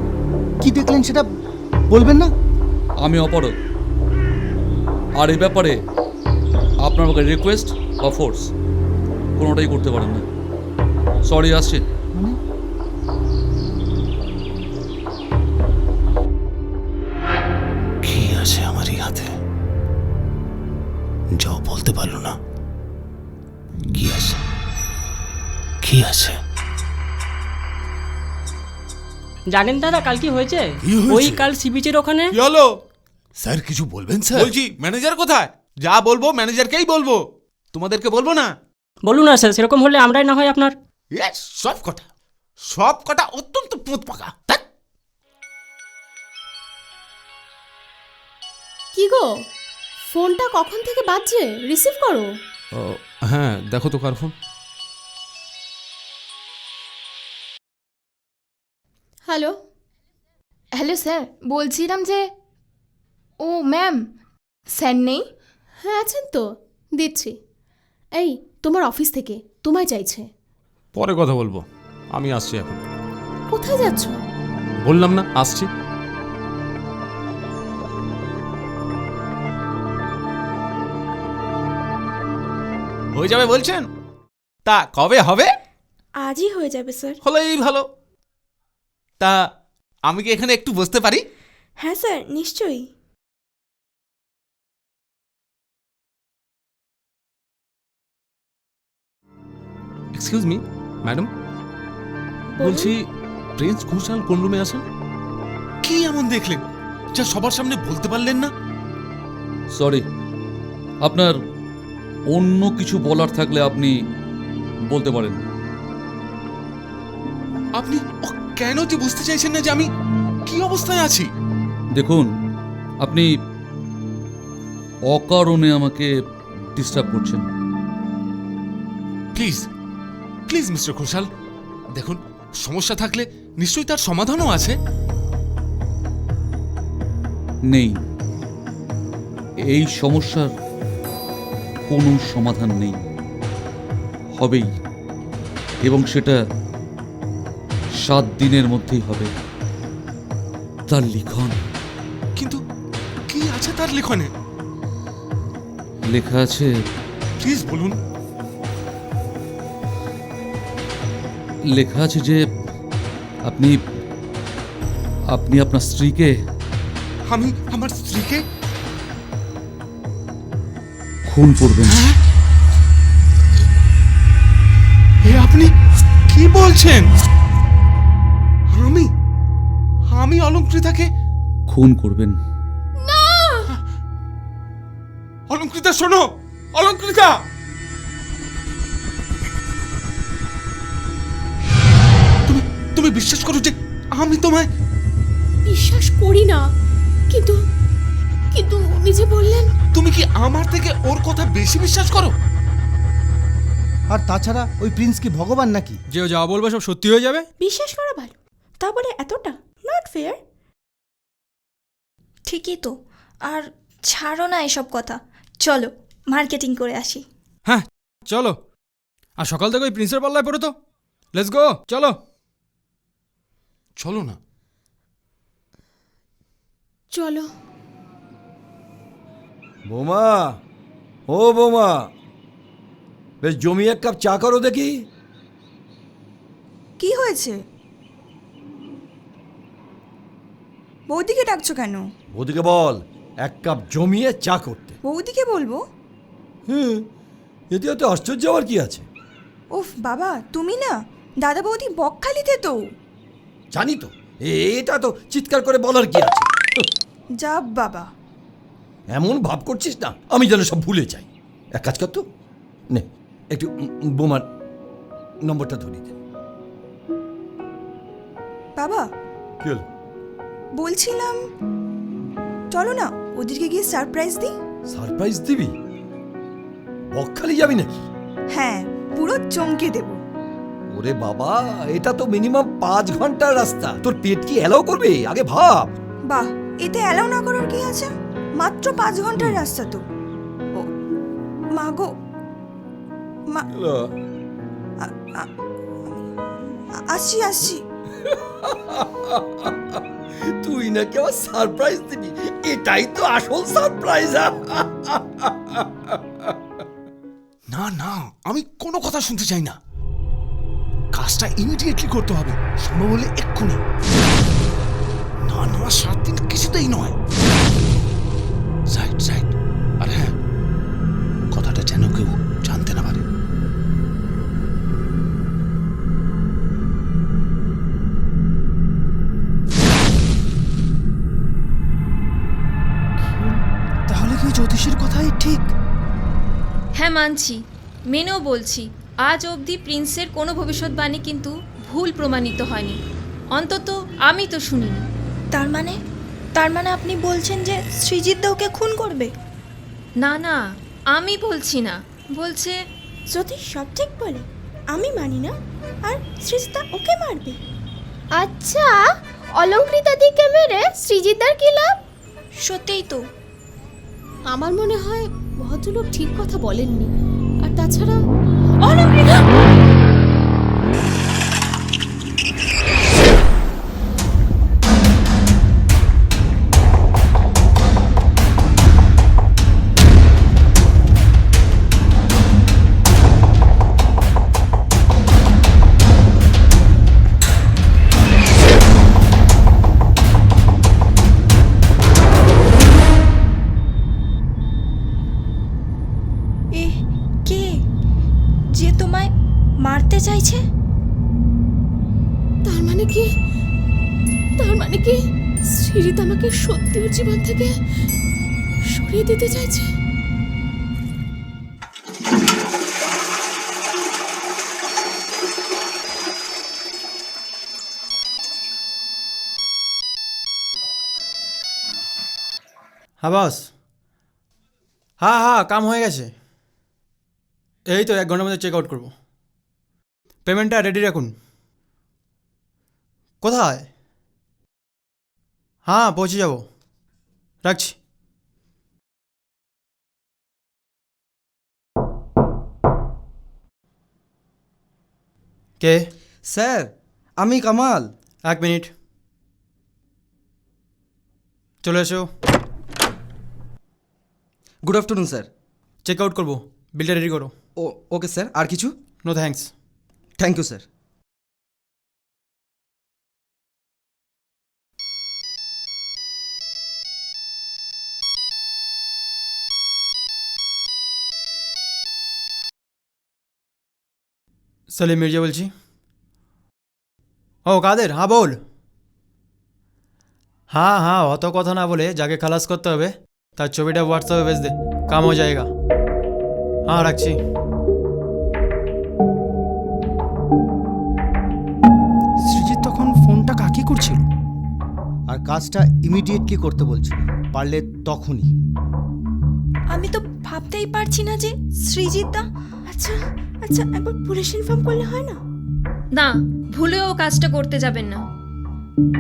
কি দেখলেন সেটা বলবেন না? আমি অপরাধ, আর এই ব্যাপারে আপনার আমাকে রিকোয়েস্ট বা ফোর্স কোনোটাই করতে পারেন না। সরি, আসছি। কি আছে আমার এই হাতে, যাও বলতে পারলো না। কি আছে, কি আছে? জানেন দাদা কাল কি হয়েছে? ওই কাল সি বিচের ওখানে। কি হলো স্যার, কিছু বলবেন স্যার? বলছি ম্যানেজার কোথায়? যা বলবো ম্যানেজারকেই বলবো, তোমাদেরকে বলবো না। বলুন না স্যার, সেরকম হলে আমরাই না হয় আপনার। সব কটা অত্যন্ত পোঁত পাকা। কি গো, ফোনটা কখন থেকে বাজছে? রিসিভ করো। হ্যাঁ, দেখো তো কার ফোন। হ্যালো। হ্যালো স্যার, বলছিলাম যে, ও ম্যাম, স্যার নেই? হ্যাঁ আছেন তো, দিচ্ছি। এই তোমার অফিস থেকে তোমায় চাইছে। পরে কথা বলবো, আমি আসছি এখন। কোথায় যাচ্ছ? বললাম না আসছি। হয়ে যাবে বলছেন? তা কবে হবে? আজই হয়ে যাবে স্যার। হলেই ভালো। তা আমি কি এখানে একটু বসতে পারি? হ্যাঁ স্যার, নিশ্চয়ই। এক্সকিউজ মি ম্যাডাম, বলছি প্রিন্স ঘোষাল কোন রুমে আছেন? কি এমন দেখলেন যা সবার সামনে বলতে পারলেন না? সরি, আপনার অন্য কিছু বলার থাকলে আপনি বলতে পারেন। আপনি কেন যে বুঝতে চাইছেন না যে আমি কি অবস্থায় আছি? দেখুন, আপনি অকারণে আমাকে ডিস্টার্ব করছেন। প্লিজ প্লিজ মিস্টার ঘোষাল, দেখুন সমস্যা থাকলে নিশ্চয়ই তার সমাধানও আছে। নেই, এই সমস্যার কোনো সমাধান নেই, হবেই, এবং সেটা 7 দিনের মধ্যেই হবে। তার লিখন। কিন্তু কি আছে তার লিখনে? লেখা আছে, প্লিজ বলুন। লেখা আছে যে আপনি আপনি আপনার স্ত্রীকে। আমি আমার স্ত্রীকে খুন করবেন। কি বলছেন? আমি আমি অলঙ্কৃতাকে খুন করবেন? অলঙ্কৃতা শোনো, অলঙ্কৃতা! তুমি তুমি বিশ্বাস করো যে আমি তোমায়? বিশ্বাস করি না, কিন্তু কিন্তু উনি যে বললেন। তুমি কি আমার থেকে ওর কথা বেশি বিশ্বাস করো? আর তাছাড়া ওই প্রিন্স কি ভগবান নাকি যে ও যা বলবে সব সত্যি হয়ে যাবে? বিশ্বাস করা ভালো, তা বলে এতটা নট ফেয়ার। ঠিকই তো। আর ছাড়ো না এসব কথা, চলো মার্কেটিং করে আসি। হ্যাঁ চলো। আর সকাল থেকে ওই প্রিন্সের পাল্লায় পড়ো তো। লেটস গো, চলো। চলো না। চলো। বোমা, ও বোমা, বেশ জমি এক কাপ চা করো দেখি। কি হয়েছে? বৌদিকে ডাকছো কেন? ওদিকে বল এক কাপ জমিয়ে চা করতে। বৌদিকে বলবো? হুম, এতে অত আশ্চর্য আবার কি আছে? ওফ বাবা, তুমি না, দাদা বৌদি বকখালিতে তো। জানি তো, এটা তো চিৎকার করে বলার কি আছে? যা বাবা, এমন ভাব করছিস না আমি যেন সব ভুলে যাই। এক কাজ কর তো, নে একটু বোমার নম্বরটা ধরিয়ে দে। বাবা কি হলো? বলছিলাম চলো না ওদেরকে গিয়ে সারপ্রাইজ দিই। সারপ্রাইজ দিবি? বকখালি যাবি নাকি? হ্যাঁ, পুরো চমকে দেব। ওরে বাবা, এটা তো মিনিমাম 5 ঘন্টার রাস্তা। তোর পেট কি অ্যালাউ করবে? আগে ভাব। বাহ, এতে অ্যালাউ না করার কি আছে? মাত্র 5 ঘন্টার রাস্তা তো। ও মা গো, মা, আসছি আসছি। তুই নাকি আমার সারপ্রাইজ দিবি? এটাই তো আসল সারপ্রাইজ। না না, আমি কোনো কথা শুনতে চাই না। কাজটা ইমিডিয়েটলি করতে হবে, সম্ভব হলে এক্ষুনি। না না, 7 দিন কিছুতেই নয়। Side side. আর হ্যাঁ, কথাটা যেন কেউ জানতে না পারে। তাহলে কি জ্যোতিষীর কথাই ঠিক? হ্যাঁ মানছি, মেনেও বলছি, আজ অবধি প্রিন্সের কোনো ভবিষ্যৎবাণী কিন্তু ভুল প্রমাণিত হয়নি। অন্তত আমি তো শুনিনি। তার মানে আপনি বলছেন যে সৃজিত ওকে খুন করবে? না না, আমি বলছি না, বলছে যদি সব ঠিক বলে আমি মানি না, আর সৃজিতা ওকে মারবে। আচ্ছা, অলঙ্কৃতা দিকে মেরে সৃজিতার কি লাভ? সত্যিই তো। আমার মনে হয় ভদ্রলোক ঠিক কথা বলেননি। আর তাছাড়া অলঙ্কৃতা! মারতে চাইছে? তার মানে কি সৃজিত আমাকে সত্যি ওর জীবন থেকে সরিয়ে দিতে চাইছে? হ্যাঁ বস। হ্যাঁ কাম হয়ে গেছে। এই তো 1 ঘন্টার মধ্যে চেক আউট করবো। পেমেন্টটা রেডি রাখুন। কোথায়? হ্যাঁ পৌঁছে যাব, রাখছি। কে? স্যার, আমি কামাল। 1 মিনিট, চলে এসো। Good afternoon sir. Check out করবো, বিলটা রেডি করো। ওকে স্যার, আর কিছু? No thanks. Thank you sir. Salim Mirza বলছি। ও কাদের, হ্যাঁ বল। हाँ हाँ অত কথা না বলে যাকে খালাস করতে হবে তার ছবিটা হোয়াটসঅ্যাপে ভেজ দে, কাম হয়ে যায়গা। হ্যাঁ রাখছি। সৃজিত তখন ফোনটা কাকে করছিল আর কাজটা ইমিডিয়েটলি করতে বলছিল, পারলে তখনই। আমি তো ভাবতেই পারছি না যে সৃজিতদা। আচ্ছা আচ্ছা, একবার পুলিশ ইনফর্ম করলে হয় না? না, ভুলেও কাজটা করতে যাবেন না।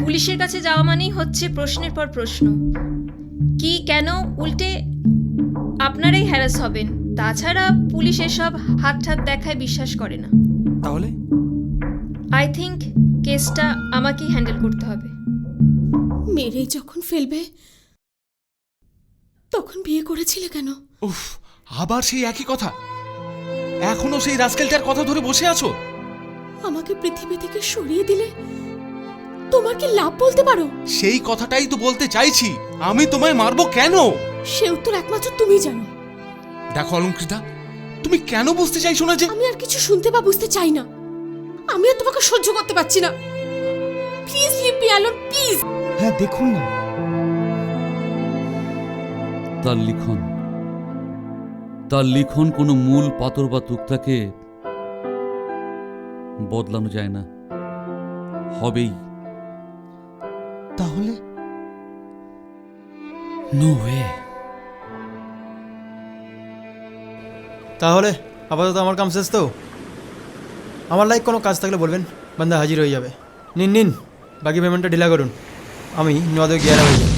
পুলিশের কাছে যাওয়া মানেই হচ্ছে প্রশ্নের পর প্রশ্ন, কি কেন, উল্টে আপনারাই হ্যারাস হবেন। তাছাড়া পুলিশ এসব হাত দেখায় বিশ্বাস করে না। তাহলে আই থিঙ্ক কেসটা আমাকেই হ্যান্ডেল করতে হবে। মেরে যখন ফেলবে তখন বিয়ে করেছিলে কেন? উফ, আবার সেই একই কথা। এখনো সেই রাস্কেলটার কথা ধরে বসে আছো? আমাকে পৃথিবী থেকে সরিয়ে দিলে তোমার কি লাভ বলতে পারো? সেই কথাটাই তো বলতে চাইছি, আমি তোমায় মারবো কেন? সে উত্তর একমাত্র তুমি জানো। দেখো অলঙ্কৃতা, তুমি কেন বুঝতে চাইছো না যে আমি আর কিছু শুনতে বা বুঝতে চাই না। আমি আর তোমাকে সহ্য করতে পারছি না। Please leave me alone, please. হ্যাঁ দেখুন না, তার লিখন কোনো মূল পাথর বা তুকতাকে বদলানো যায় না, হবেই। তাহলে নো ওয়ে। তাহলে আপাতত আমার কাম শেষ তো। আমার লাইক কোনো কাজ থাকলে বলবেন, বান্দা হাজির হয়ে যাবে। নিন নিন, বাকি পেমেন্টটা ডিলা করুন, আমি 9-11 হয়ে যাবে।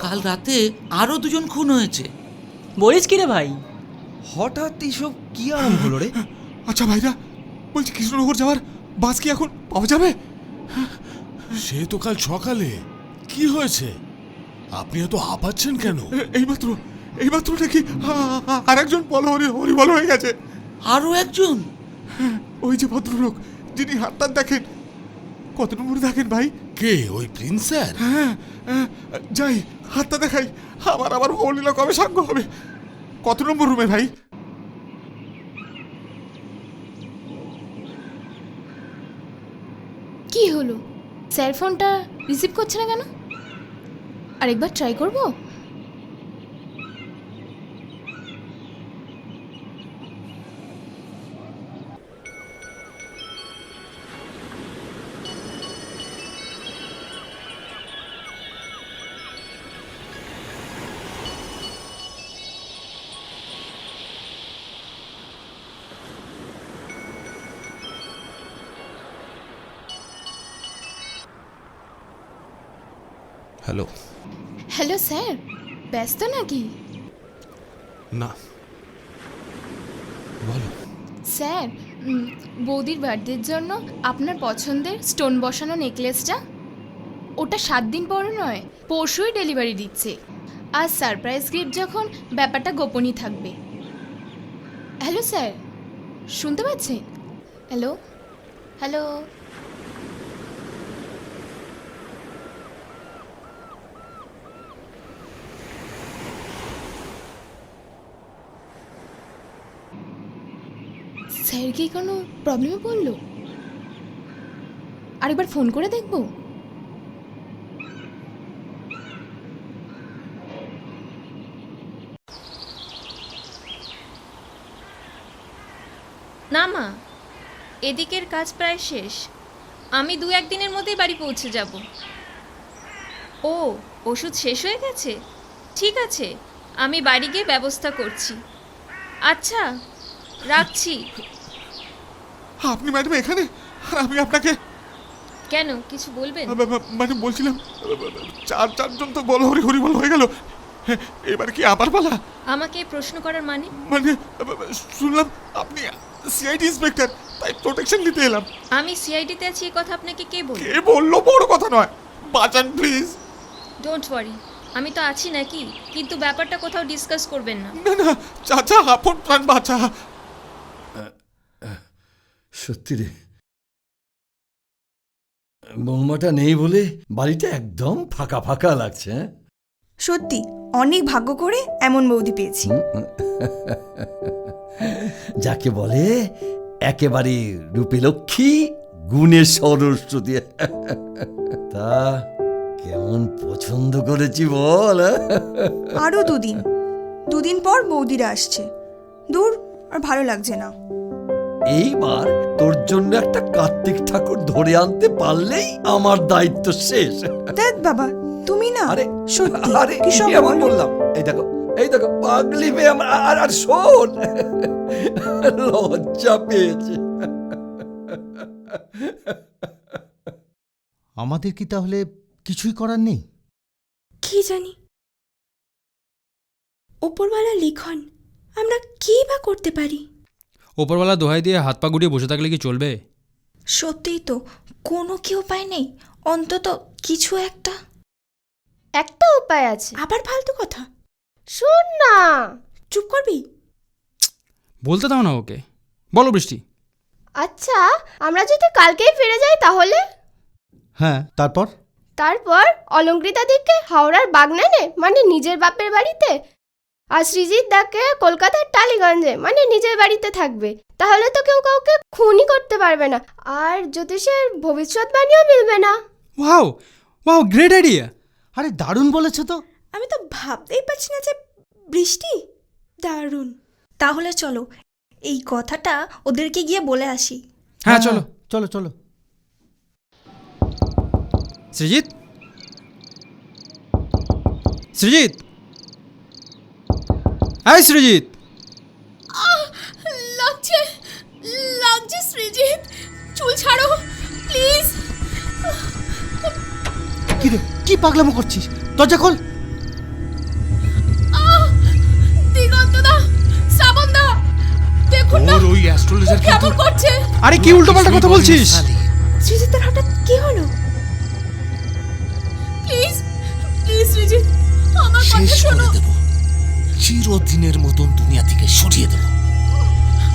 কাল রাতে আরো 2জন খুন হয়েছে। বলিস কি রে ভাই? হঠাৎ এসব কি আরম্ভ হলো রে? আচ্ছা ভাইরা, বলছি কৃষ্ণনগর যাওয়ার বাস কি এখন পাওয়া যাবে? সে তো কাল সকালে। কি হয়েছে? আপনি এত হাঁপাচ্ছেন কেন? এইমাত্র নাকি আর একজন হরিবল হয়ে গেছে। আরো একজন? ওই যে ভদ্রলোক যিনি হাতটা দেখেন। কত নম্বরে দেখেন ভাই? কে, ওই প্রিন্স স্যার? হ্যাঁ, যাই হাতটা দেখাই। আবার হলিলা কবে সাঙ্গ হবে? কত নম্বর রুমে ভাই? কি হলো, স্যার ফোনটা রিসিভ করছে না কেন? আরেকবার ট্রাই করব? হ্যালো। হ্যালো স্যার, ব্যস্ত নাকি? না, বলো। স্যার, বৌদির বার্থডের জন্য আপনার পছন্দের স্টোন বসানো নেকলেসটা, ওটা 7 দিন পর নয়, পরশুই ডেলিভারি দিচ্ছে। আর সারপ্রাইজ গিফট যখন, ব্যাপারটা গোপনই থাকবে। হ্যালো স্যার, শুনতে পাচ্ছেন? Hello hello. স্যার কি কোনো প্রবলেমে পড়লো? আরেকবার ফোন করে দেখবো? না মা, এদিকের কাজ প্রায় শেষ। আমি 2-1 দিনের মধ্যেই বাড়ি পৌঁছে যাব। ও, ওষুধ শেষ হয়ে গেছে? ঠিক আছে, আমি বাড়ি গিয়ে ব্যবস্থা করছি। আচ্ছা, রাখছি। আপনি ম্যাডাম এখানে? আমি আপনাকে কেন, কিছু বলবেন? মানে বলছিলাম, 4জন তো হরিবল হয়ে গেল, এবার কি আবার পালা? আমাকে প্রশ্ন করার মানে? মানে শুনলাম আপনি সিআইডি ইন্সপেক্টর, তাই প্রোটেকশন নিতে এলাম। আমি সিআইডিতে আছি, এই কথা আপনাকে কে বলল? কে বললো বড় কথা নয়, বাঁচান প্লিজ। ডোন্ট ওয়ারি, আমি তো আছি নাকি, কিন্তু ব্যাপারটা কোথাও ডিসকাস করবেন না। না না চাচা, আপন প্রাণ বাঁচা। সত্যি রে, বৌমাটা নেই বলে বাড়িটা একদম ফাঁকা ফাঁকা লাগছে। সত্যি অনেক ভাগ্য করে এমন বৌদি পেয়েছি। যাকে বলে একেবারে রূপে লক্ষ্মী, গুণে সরস্বতী। তা কেমন পছন্দ করেছি বল? আরও দুদিন পর বৌদিরা আসছে। দূর, আর ভালো লাগছে না। এইবার তোর জন্য একটা কার্তিক ঠাকুর ধরে আনতে পারলেই আমার দায়িত্ব শেষ। দেখ বাবা, তুমি না সত্যি আরে কি সব এমন বললাম? এই দেখো পাগলি মেয়ে আমার। আর শোন, লজ্জা পেয়েছে। আমাদের কি তাহলে কিছুই করার নেই? কি জানি, ওপরওয়ালা লিখন, আমরা কি বা করতে পারি? ওপরওয়ালা দোহাই দিয়ে হাত পা গুটিয়ে বসে থাকলে কি চলবে? সত্যিই তো, কোনো কি উপায় নেই? অন্তত কিছু একটা উপায় আছে। আবার ফালতু কথা? শোন না। চুপ করবি? বলতে দাও না ওকে। বলো বৃষ্টি। আচ্ছা, আমরা যদি কালকেই ফিরে যাই তাহলে? হ্যাঁ, তারপর? তারপর অলঙ্কৃতা দিকে হাওড়ার বাগনানে মানে নিজের বাপের বাড়িতে, আর সৃজিত দাকে কলকাতার টালিগঞ্জে মানে নিজের বাড়িতে থাকবে। তাহলে তো কেউ কাউকে খুনই করতে পারবে না, আর জ্যোতিষের ভবিষ্যৎবাণীও মিলবে না। Wow wow, great idea. আরে দারুণ বলেছো তো। আমি তো ভাবতেই পারছি না যে বৃষ্টি দারুণ। তাহলে চলো এই কথাটা ওদেরকে গিয়ে বলে আসি। হ্যাঁ চলো চলো চলো। সৃজিত, সৃজিত, হাই সৃজিত। লাগছে সৃজিত, চুল ছাড়ো প্লিজ। কি রে, কি পাগলামো করছিস? দরজা খোল। দিগন্ত দা, শ্রাবণ দা, দেখুন না ওই অ্যাস্ট্রোলজার কেমন করছে। আরে কি উল্টোপাল্টা কথা বলছিস? সৃজিতের হঠাৎ কি হলো? প্লিজ প্লিজ সৃজিত, আমার কথা শোনো। চিরদিনের মতন দুনিয়া থেকে সরিয়ে দেব।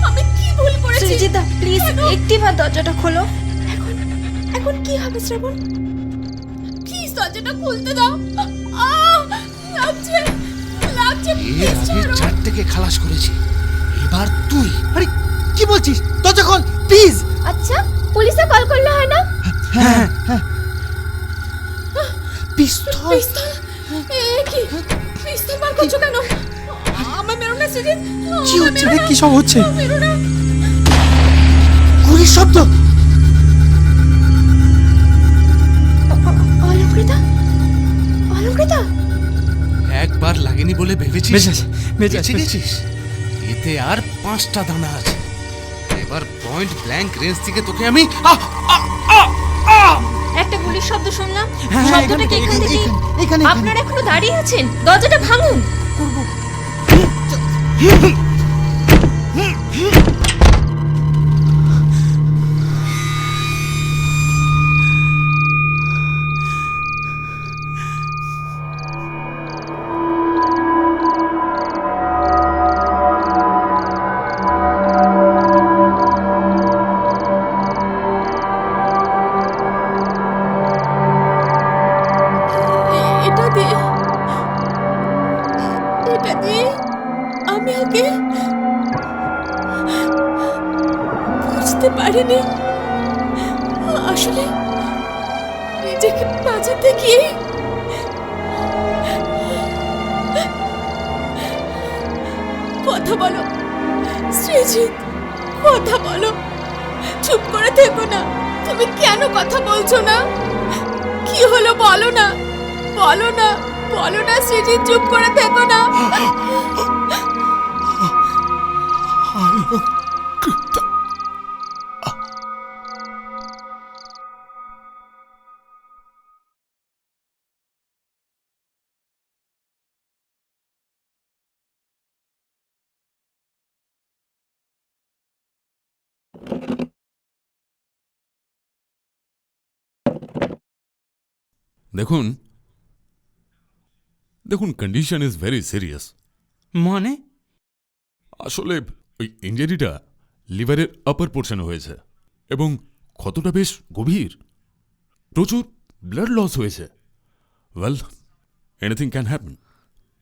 আমি কি ভুল করেছি? সৃজিতা প্লিজ একটিবার দরজাটা খোলো। এখন কি হবে শ্রাবণ? প্লিজ দরজাটা খুলতে দাও। লাগছে লাগছে, এর আগে 4 খালাস করেছি, এবার তুই। আরে কি বলছিস? দরজা খোল প্লিজ। আচ্ছা, পুলিশে কল করলে হয় না? হ্যাঁ হ্যাঁ। পিস্তল? এ কি পিস্তল বার করছো কেন? আমার মেরো না সৃজিত। কি হচ্ছে রে? কি সব হচ্ছে? মেরো না। গুলির শব্দ। অলঙ্কৃতা, অলঙ্কৃতা। একবার লাগেনি বলে ভেবেছিস বেঁচে গেছিস? এতে আর 5টা দানা আছে। এবার পয়েন্ট ব্ল্যাঙ্ক রেঞ্জ থেকে তোকে আমি একটা গুলির শব্দ শুনলাম। হ্যাঁ, শব্দটা কি এখান থেকে? আপনারা এখনো দাঁড়িয়ে আছেন? দরজাটা ভাঙুন। এটা দিয়ে আমি আগে বুঝতে পারিনি। আসলে নিজেকে বাঁচাতে গিয়ে কথা বলো সৃজিত, কথা বলো। চুপ করে থেকো না। তুমি কেন কথা বলছো না? কি হলো বলো না, বলো না, বলো না সৃজিত, চুপ করে থেকো না। দেখুন দেখুন, কন্ডিশন ইজ ভেরি সিরিয়াস। মানে? আসলে ওই ইঞ্জুরিটা লিভারের আপার পোর্শনে হয়েছে এবং ক্ষতটা বেশ গভীর। প্রচুর ব্লাড লস হয়েছে। Well, anything can happen.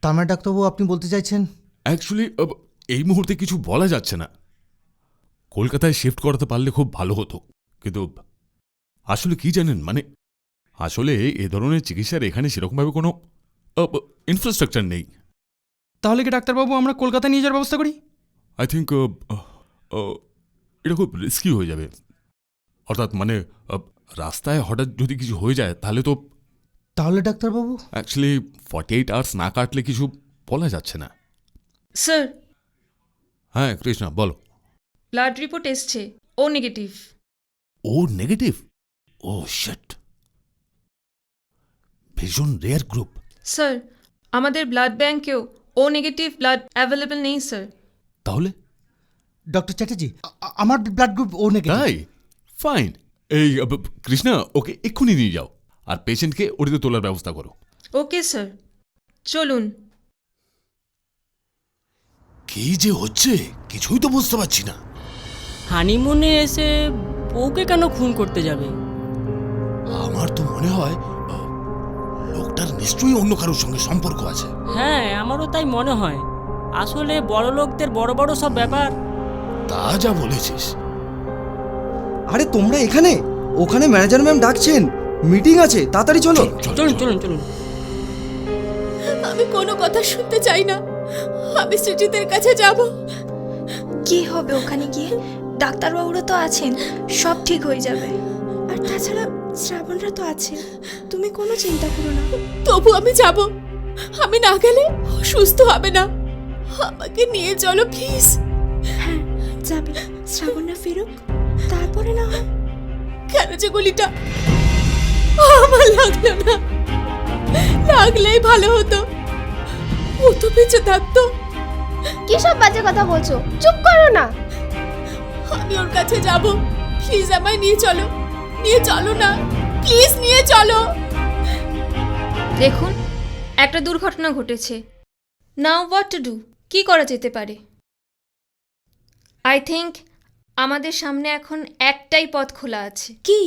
তার মানে ডাক্তারবাবু আপনি বলতে চাইছেন? অ্যাকচুয়ালি এই মুহূর্তে কিছু বলা যাচ্ছে না। কলকাতায় শিফট করাতে পারলে খুব ভালো হতো, কিন্তু আসলে কি জানেন, মানে আসলে এ ধরনের চিকিৎসার এখানে সেরকমভাবে কোনো ইনফ্রাস্ট্রাকচার নেই। তাহলে কি ডাক্তারবাবু আমরা কলকাতা নিয়ে যাওয়ার ব্যবস্থা করি? আই থিঙ্ক এটা খুব রিস্কি হয়ে যাবে। অর্থাৎ মানে রাস্তায় হঠাৎ যদি কিছু হয়ে যায় তাহলে তো। তাহলে ডাক্তারবাবু অ্যাকচুয়ালি 48 আওয়ার্স না কাটলে কিছু বলা যাচ্ছে না। স্যার, হ্যাঁ কৃষ্ণা বলো। ব্লাড রিপোর্ট এসছে, ও নেগেটিভ। ও নেগেটিভ? ও শিট, ভীষণ রেয়ার গ্রুপ। স্যার, আমাদের ব্লাড ব্যাংকেও ও নেগেটিভ ব্লাড অ্যাভেলেবল নেই স্যার। তাহলে? ডক্টর চ্যাটার্জি, আমার ব্লাড গ্রুপ ও নেগেটিভ। তাই? ফাইন। এই কৃষ্ণা, ওকে এক্ষুনি নিয়ে যাও আর পেশেন্টকে ওটিতে তোলার ব্যবস্থা করো। ওকে স্যার, চলুন। কি যে হচ্ছে কিছুই তো বুঝতে পারছি না। হানিমুনে এসে বউকে কেন খুন করতে যাবে? আমার তো মনে হয় লোকটার নিশ্চয়ই অন্য কারোর সঙ্গে সম্পর্ক আছে। হ্যাঁ, আমারও তাই মনে হয়। আসলে বড় লোকদের বড় বড় সব ব্যাপার। তা যা বলেছিস। আরে তোমরা এখানে? ওখানে ম্যানেজার ম্যাম ডাকছেন, মিটিং আছে, তাড়াতাড়ি চলো। চলুন চলুন চলুন। আমি কোনো কথা শুনতে চাই না, আমি সৃজিতের কাছে যাব। কি হবে ওখানে গিয়ে? ডাক্তারবাবুরা তো আছেন, সব ঠিক হয়ে যাবে। আর তাছাড়া শ্রাবণরা তো আছে, তুমি কোনো চিন্তা করো না। তবু আমি যাব, আমি না গেলে ও সুস্থ হবে না। আমাকে নিয়ে চলো প্লিজ। হ্যাঁ যাবে, শ্রাবণরা ফেরুক, তারপরে না হয়। কেন যে গুলিটা আমার লাগলো না, লাগলেই ভালো হতো, ও তো বেঁচে থাকতো। কি সব বাজে কথা বলছো? চুপ করো না। আমি ওর কাছে যাব, প্লিজ আমায় নিয়ে চলো, নিয়ে চলো না, প্লিজ নিয়ে চলো। দেখুন, একটা দুর্ঘটনা ঘটেছে। Now what to do? কি করা যেতে পারে? আই থিঙ্ক আমাদের সামনে এখন একটাই পথ খোলা আছে। কি?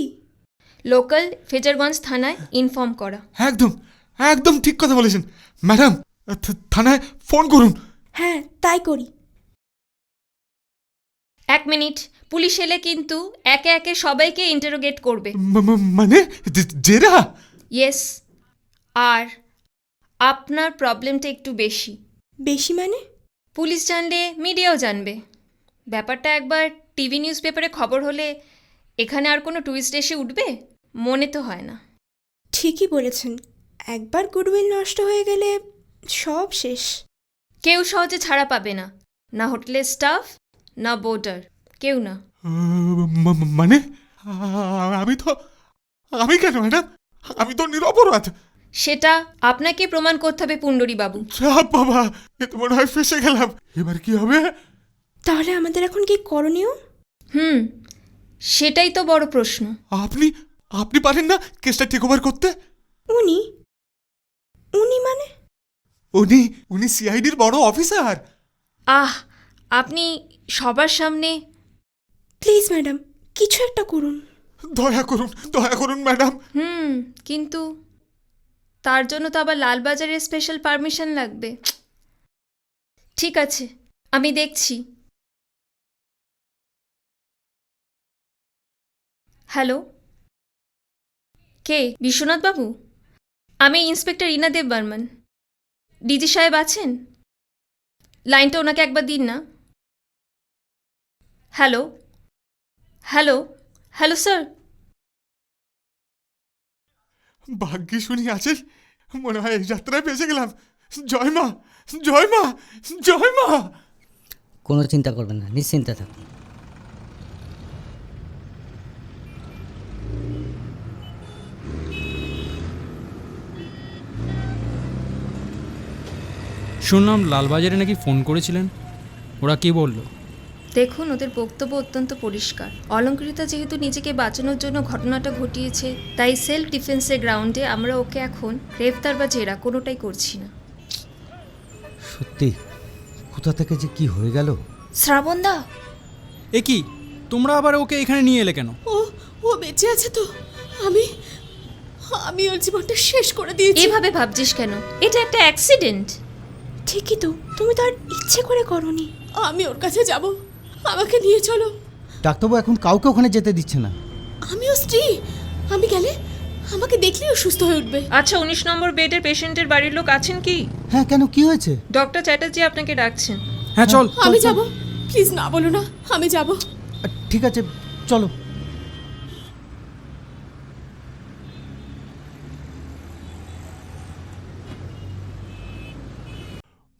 লোকাল ফেজারগঞ্জ থানায় ইনফর্ম করা। একদম একদম ঠিক কথা বলেছেন ম্যাডাম, থানায় ফোন করুন। হ্যাঁ তাই করি। 1 মিনিট, পুলিশ এলে কিন্তু একে একে সবাইকে ইন্টারোগেট করবে। মানে জেরা? ইয়েস, আর আপনার প্রবলেমটা একটু বেশি। বেশি মানে? পুলিশ জানলে মিডিয়াও জানবে। ব্যাপারটা একবার টিভি নিউজ পেপারে খবর হলে এখানে আর কোনো টুরিস্ট এসে উঠবে? মনে তো হয় না। ঠিকই বলেছেন, একবার গুডউইল নষ্ট হয়ে গেলে সব শেষ। কেউ সহজে ছাড়া পাবে না, না হোটেলের স্টাফ, না বোর্ডার, কেউ না। মানে আমি কেন ম্যাডাম? আমি তো নিরপরাধ। সেটা আপনাকে প্রমাণ করতে হবে পুণ্ডরী বাবু। বাবা, এ তো মনে হয় ফেসে গেলাম। এবার কি হবে? তাহলে আমাদের এখন কি করণীয়? সেটাই তো বড় প্রশ্ন। আপনি পারেন না কেসটা টেক ওভার করতে? উনি মানে? উনি সিআইডির বড় অফিসার। আপনি সবার সামনে। প্লিজ ম্যাডাম, কিছু একটা করুন। দয়া করুন ম্যাডাম। কিন্তু তার জন্য তো আবার লালবাজারের স্পেশাল পারমিশন লাগবে। ঠিক আছে, আমি দেখছি। হ্যালো, কে? বিশ্বনাথ বাবু? আমি ইন্সপেক্টর ইনা দেব বর্মন। ডিজি সাহেব আছেন? লাইনটা ওনাকে একবার দিন না। Hello hello hello sir. ভাগ্যে শুনি আছেন, মনে হয় এই যাত্রায় বেঁচে গেলাম। জয় মা, জয় মা, জয় মা। কোনো চিন্তা করবেন না, নিশ্চিন্তে থাকুন। শুনলাম লালবাজারে নাকি ফোন করেছিলেন, ওরা কি বললো? দেখুন, ওদের বক্তব্য অত্যন্ত পরিষ্কার। অলঙ্কৃতা যেহেতু নিজেকে বাঁচানোর জন্য ঘটনাটা ঘটিয়েছে, তাই সেলফ ডিফেন্সের গ্রাউন্ডে আমরা ওকে এখন গ্রেফতার বা জেরা কোনোটাই করছি না। সত্যি কোথা থেকে যে কি হয়ে গেল। শ্রাবণদা, এ কি, তোমরা আবার ওকে এখানে নিয়ে এলে কেন? ও বেঁচে আছে তো? আমি ওর জীবনটা শেষ করে দিয়েছি। এভাবে ভাবছিস কেন? এটা একটা অ্যাক্সিডেন্ট। ঠিকই তো, তুমি তো আর ইচ্ছে করে করনি। আমি ওর কাছে যাব, আমাকে নিয়ে চলো। ডাক্তারবাবু এখন কাউকে ওখানে যেতে দিচ্ছে না। আমিও স্ত্রী, আমি গেলে আমাকে দেখলেই ও সুস্থ হয়ে উঠবে। আচ্ছা, 19 নম্বর বেডের পেশেন্টের বাড়ির লোক আছেন কি? হ্যাঁ, কেন, কি হয়েছে? ডক্টর চ্যাটার্জি আপনাকে ডাকছেন। হ্যাঁ, চল। আমি যাব, প্লিজ না বলো না, আমি যাব। ঠিক আছে, চলো।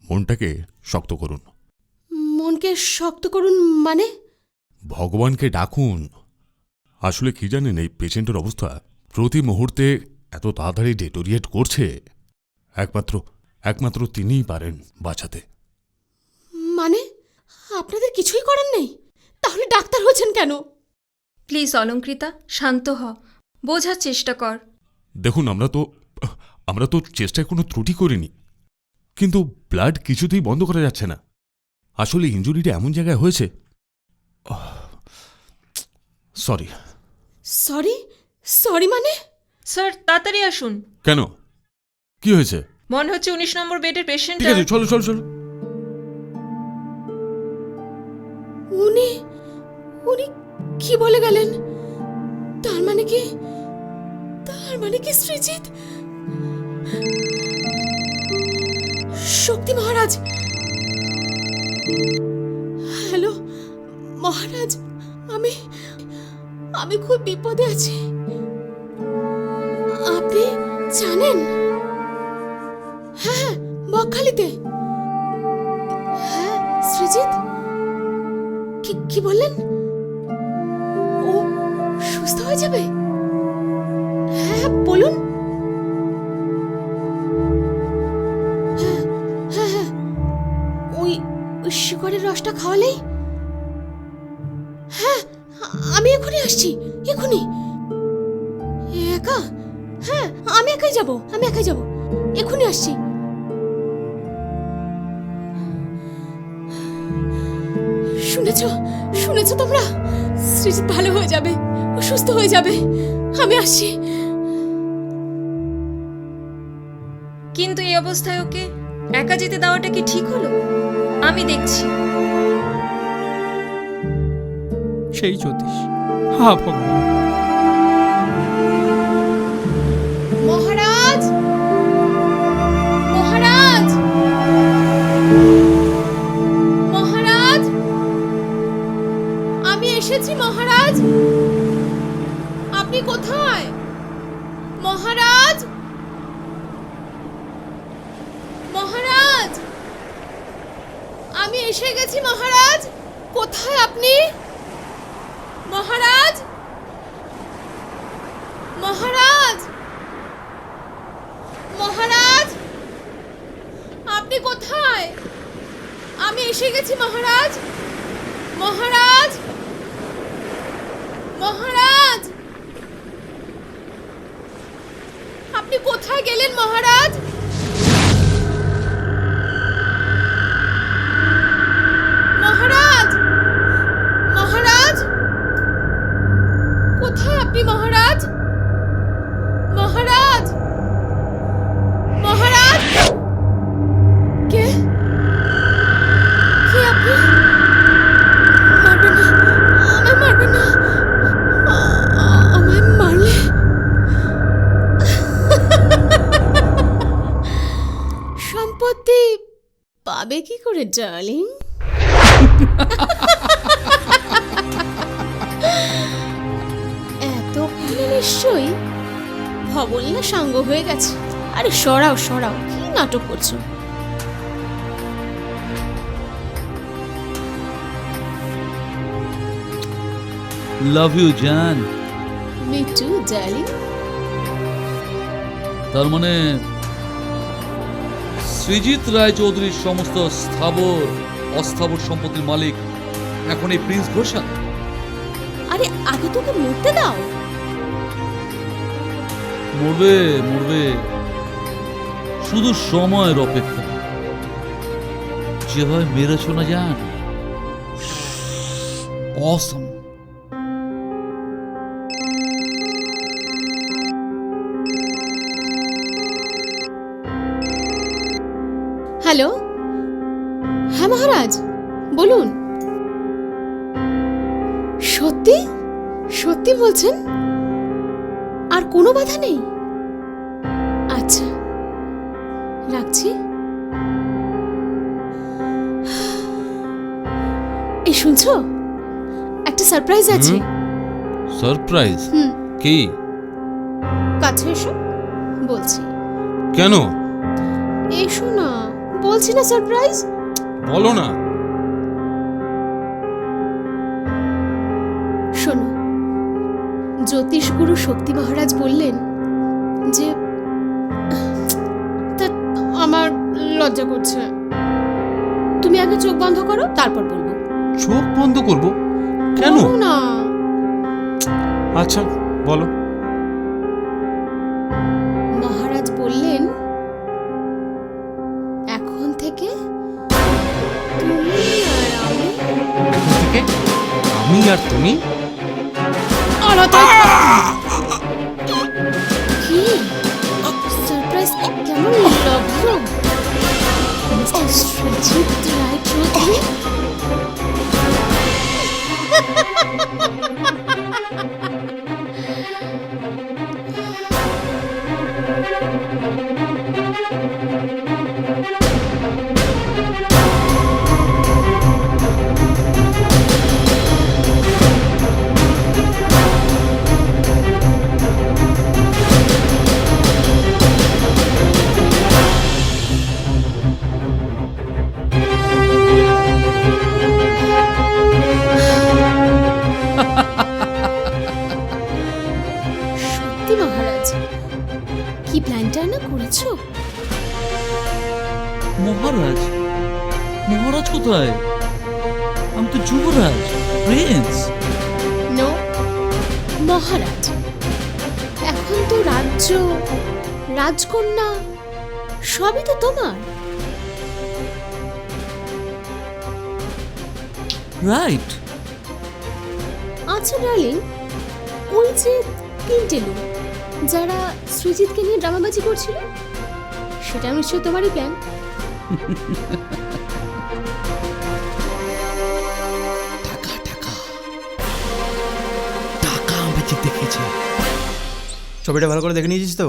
মনটাকে শক্ত করুন। মনকে শক্ত করুন মানে? ভগবানকে ডাকুন। আসলে কি জানেন, এই পেশেন্টের অবস্থা প্রতি মুহূর্তে এত তাড়াতাড়ি ডেটোরিয়েট করছে, একমাত্র তিনিই পারেন বাঁচাতে। মানে আপনাদের কিছুই করার নেই? তাহলে ডাক্তার হচ্ছেন কেন? প্লিজ অলঙ্কৃতা, শান্ত হ, বোঝার চেষ্টা কর। দেখুন, আমরা তো চেষ্টায় কোনো ত্রুটি করিনি, কিন্তু ব্লাড কিছুতেই বন্ধ করা যাচ্ছে না। আসলে ইনজুরিটা এমন জায়গায় হয়েছে। সরি। সরি? সরি মানে? স্যার, তাড়াতাড়ি আসুন। কেন, কি হয়েছে? মনে হচ্ছে 19 নম্বর বেডের পেশেন্ট। ঠিক আছে, চলো চলো চলো। উনি কি বলে গেলেন? তার মানে কি সৃজিত? শক্তি মহারাজ। হ্যালো মহারাজ, আমি খুব বিপদে আছি। আপনি জানেন? হ্যাঁ, বকখালিতে। হ্যাঁ, সৃজিত কি বললেন? ও সুস্থ হয়ে যাবে? হ্যাঁ, বলুন। হ্যাঁ হ্যাঁ হ্যাঁ, ওই শিকড়ের রসটা খাওয়ালেই। হ্যাঁ, আমি এখনই আসছি, এখনই। একা? হ্যাঁ, আমি একাই যাব, এখনই আসছি। শুনেছো তোমরা? সৃজিত ভালো হয়ে যাবে, ও সুস্থ হয়ে যাবে। আমি আসছি। কিন্তু এই অবস্থায় ওকে একা যেতে দেওয়াটা কি ঠিক হলো? আমি দেখছি। সেই জ্যোতিষ। হ্যাঁ ভগবান। মহারাজ, মহারাজ, মহারাজ, আমি এসেছি মহারাজ। আপনি কোথায়? মহারাজ, মহারাজ, আমি এসে গেছি মহারাজ। কোথায় আপনি? মহারাজ, মহারাজ, মহারাজ, আপনি কোথায়? আমি এসে গেছি মহারাজ। মহারাজ, মহারাজ, আপনি কোথায় গেলেন মহারাজ? মহারাজ, মহারাজ, কোথায় আপনি মহারাজ? মহারাজ, মহারাজ, কে আপনি? মারবেন না, আমায় মারবেন না। আমায় মারলে সম্পত্তি পাবে কি করে ডার্লিং? এতক্ষণে নিশ্চয়ই ভবল্লা সাঙ্গ হয়ে গেছে। আরে সরাও, কি নাটক করছো? লাভ ইউ জান। Me two darling. তার মানে সৃজিত রায় চৌধুরীর সমস্ত স্থাবর অস্থাবর সম্পত্তির মালিক এখন এই প্রিন্স ঘোষাল। আরে আগে তোকে মরতে দাও। মরবে, শুধু সময়ের অপেক্ষা। যেভাবে মেরেছ না জান, অসম। হ্যালো, হ্যাঁ মহারাজ বলুন। সত্যি সত্যি বলছেন? আর কোনো বাধা নেই? আচ্ছা, রাখছি। এই শুনছো, একটা সারপ্রাইজ আছে। সারপ্রাইজ? হুম। কি? কাছে এসো, বলছি। কেন? এসো না, বলছি না সারপ্রাইজ। বলো না। শোনো, জ্যোতিষগুরু শক্তি মহারাজ বললেন যে আমার লজ্জা করছে, তুমি আগে চোখ বন্ধ করো, তারপর বলবো। চোখ বন্ধ করব? কেন? না, আচ্ছা বলো। মহারাজ বললেন এখন থেকে তুমি আর আমি। আমি আর তুমি? কি সারপ্রাইজ কেমন লাগলো মিস্টার সৃজিত রায়চৌধুরী? সত্যি মহারাজ, কি প্ল্যানটা না করেছো? মহারাজ? মহারাজ কোথায়? আমি তো যুবরাজ, প্রিন্স। নো, মহারাজ। এখন তো রাজ্য, রাজকন্যা সবই তো তোমার। রাইট। আচ্ছা ডার্লিং, ওই যে তিনটে লোক যারা সৃজিতকে নিয়ে ড্রামাবাজি করছিল, সেটা নিশ্চয়ই তোমারই প্ল্যান। টাকা আমাকে দেখেছে। ছবিটা ভালো করে দেখে নিয়েছিস তো?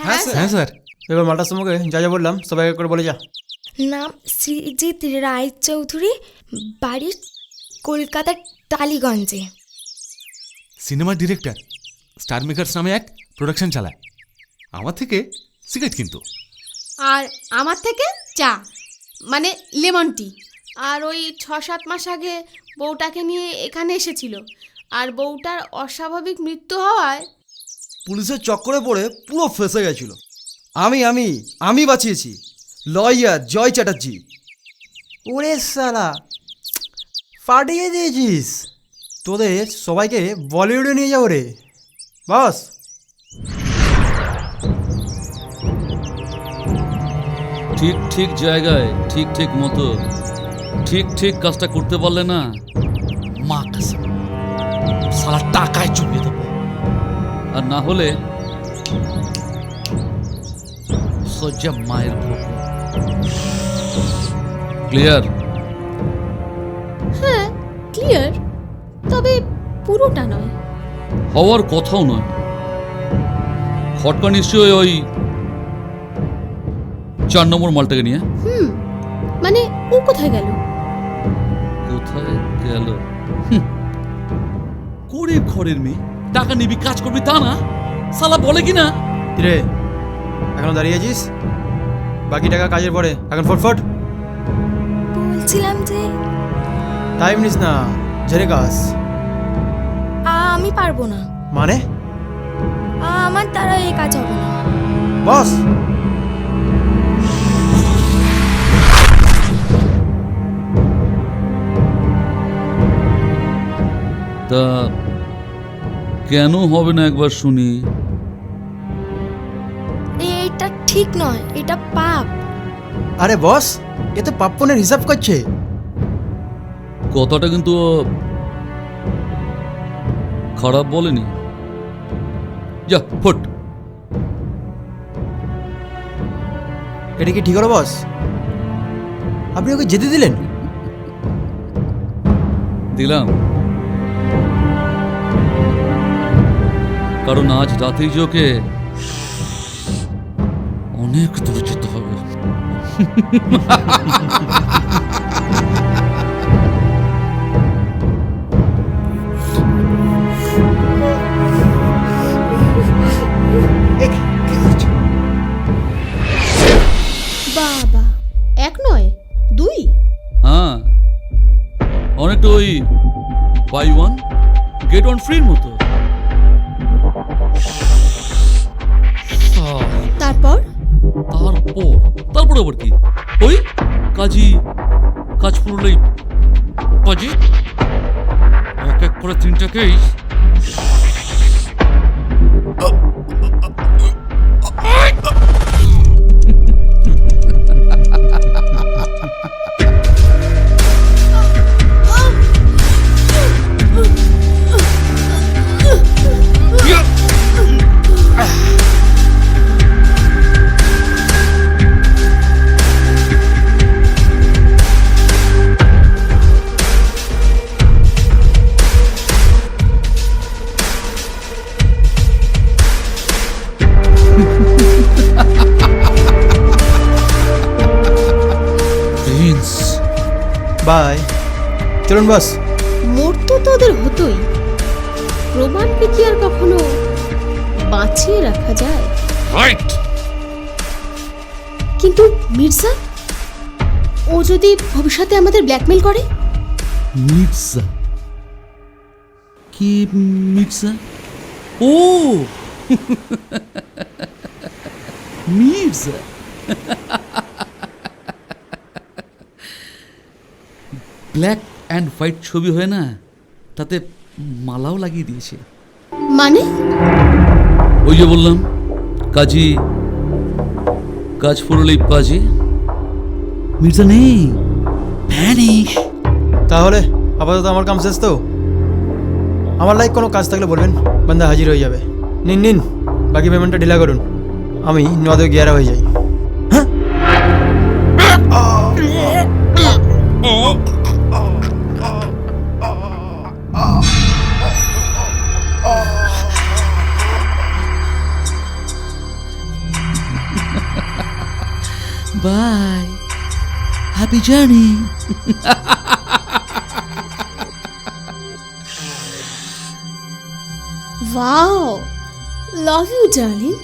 হ্যাঁ হ্যাঁ স্যার। এবার মালটার সম্মুখে যা যা বললাম সবাই করে বলে যা। নাম সৃজিত রায়চৌধুরী, বাড়ি কলকাতার টালিগঞ্জে। সিনেমার ডিরেক্টর, স্টার মেকার্স নামে এক প্রোডাকশন চালায়। আমার থেকে সিগারেট কিন্তু। আর আমার থেকে চা, মানে লেমন টি। আর ওই 6-7 মাস আগে বউটাকে নিয়ে এখানে এসেছিল, আর বউটার অস্বাভাবিক মৃত্যু হওয়ায় পুলিশের চক্করে পড়ে পুরো ফেঁসে গেছিল। আমি বাঁচিয়েছি, লয়ার জয় চ্যাটার্জি। ওরে সালা, ফাটিয়ে দিয়েছিস। তোদের সবাইকে বলিউডে নিয়ে যাও রে বস। ঠিক ঠিক জায়গায়, ঠিক ঠিক মতো, ঠিক ঠিক কাজটা করতে পারলে না, মা কাছে সারা টাকায় চুপিয়ে দেবো। আর না হলে সজ্জা মায়ের ভোগ। ক্লিয়ার? হ্যাঁ ক্লিয়ার, তবে পুরোটা নয়। হওয়ার কথাও নয়। খটকা নিশ্চয়ই ওই 4 নম্বর মালটাকে নিয়ে। মানে ও কোথায় গেল? কোথায় গেল? গরিব ঘরের মেয়ে, টাকা নিবি কাজ করবি তা না, সালা বলে কি না। রে এখনো দাঁড়িয়ে আছিস? বাকি টাকা কাজের পরে, এখন ফটফট। বলছিলাম যে টাইম নিস না, ঝেড়ে কাজ। আমি পারবো না। মানে? আমার দ্বারা এই কাজ হবে না। বস তা কেন হবে না একবার শুনি। এটা ঠিক নয়, এটা পাপ। আরে বস, এ তো পাপ পুণ্যের হিসাব করছে। কথাটা কিন্তু খারাপ বলেনি। যা ফট। এটা কি ঠিক হলো বস? আপনি ওকে যেতে দিলেন? দিলাম, কারণ আজ রাতেই যে ওকে অনেক দূরে যেতে হবে। বাবা, এক নয় দুই? হ্যাঁ, অনেকটা ওই বাই ওয়ান গেট ওয়ান ফ্রির মতো। তারপর তারপর আবার কি? ওই কাজ পুরোলেই কাজী এক এক করে তিনটাকেই বাই। চলুন বস। মরতো তো ওদের হতোই, প্রমাণকে কি আর কখনো বাঁচিয়ে রাখা যায়? রাইট। কিন্তু মির্জা, ও যদি ভবিষ্যতে আমাদের ব্ল্যাকমেল করে? মির্জা? কি মির্জা? ও মির্জা। ব্ল্যাক অ্যান্ড হোয়াইট ছবি হয় না, তাতে মালাও লাগিয়ে দিয়েছে। মানে? ওই যে বললাম, কাজ ফুরলেই পাজি। মির্জা নেই, ভ্যানিশ। তাহলে আপাতত আমার কাম শেষ তো? আমার লাইক কোনো কাজ থাকলে বলবেন, বান্দা হাজির হয়ে যাবে। নিন বাকি পেমেন্টটা ঢিলা করুন, আমি 9-11 হয়ে যাই। Bye. Happy journey. Wow. Love you, darling.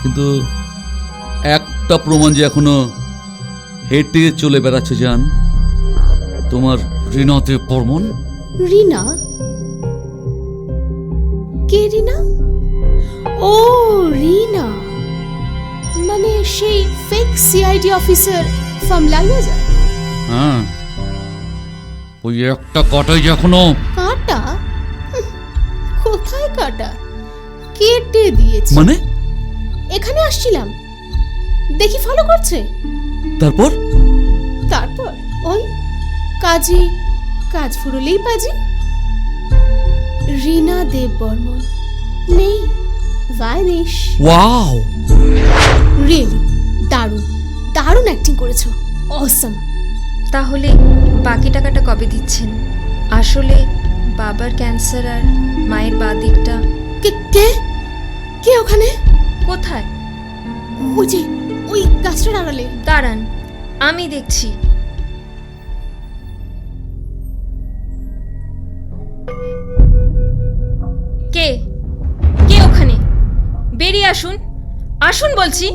কিন্তু একটা প্রমাণ যে এখনো হেঁটে চলে বেড়াচ্ছে জান, তোমার রিনাতে বর্মন। রিনা? কে রিনা? ও রিনা, মানে সেই fake CID officer from Lalbazar. হ্যাঁ, ওই একটা কাটাই যে এখনো। কাটা? কোথায় কাটা? কেটে দিয়েছে। মানে? এখানে আসছিলাম, দেখি ফলো করছে। তারপর ওই কাজ ফুরলেই পাজি। রিনা দেব বর্মন নেই, ভ্যানিশ। ওয়াও, রিয়েলি দারুণ অ্যাক্টিং করেছো, অসম। তাহলে বাকি টাকাটা কবে দিচ্ছেন? আসলে বাবার ক্যান্সার আর মায়ের বাঁ দিকটা। কে ওখানে? কোথায়? ওই গাছটার আড়ালে। দাঁড়ান, আমি দেখছি। কে ওখানে? বেরিয়ে আসুন বলছি।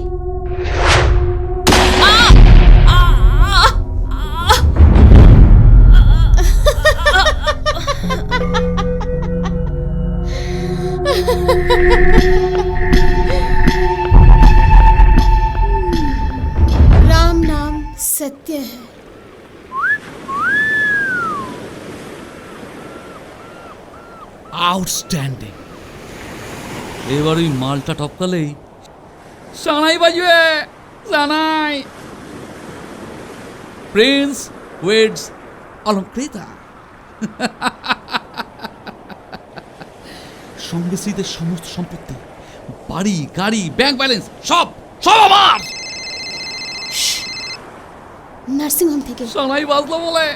राम नाम सत्य है। আউটস্ট্যান্ডিং। এবার ওই মালটা টপকালেই সানাই বাজবে, সানাই। প্রিন্স ওয়েডস অলঙ্কৃতা। সঙ্গে স্ত্রীদের সমস্ত সম্পত্তি, বাড়ি গাড়ি ব্যাংক ব্যালেন্স সব আমার। নার্সিংহোম থেকে। সানাই বাজলো বলে।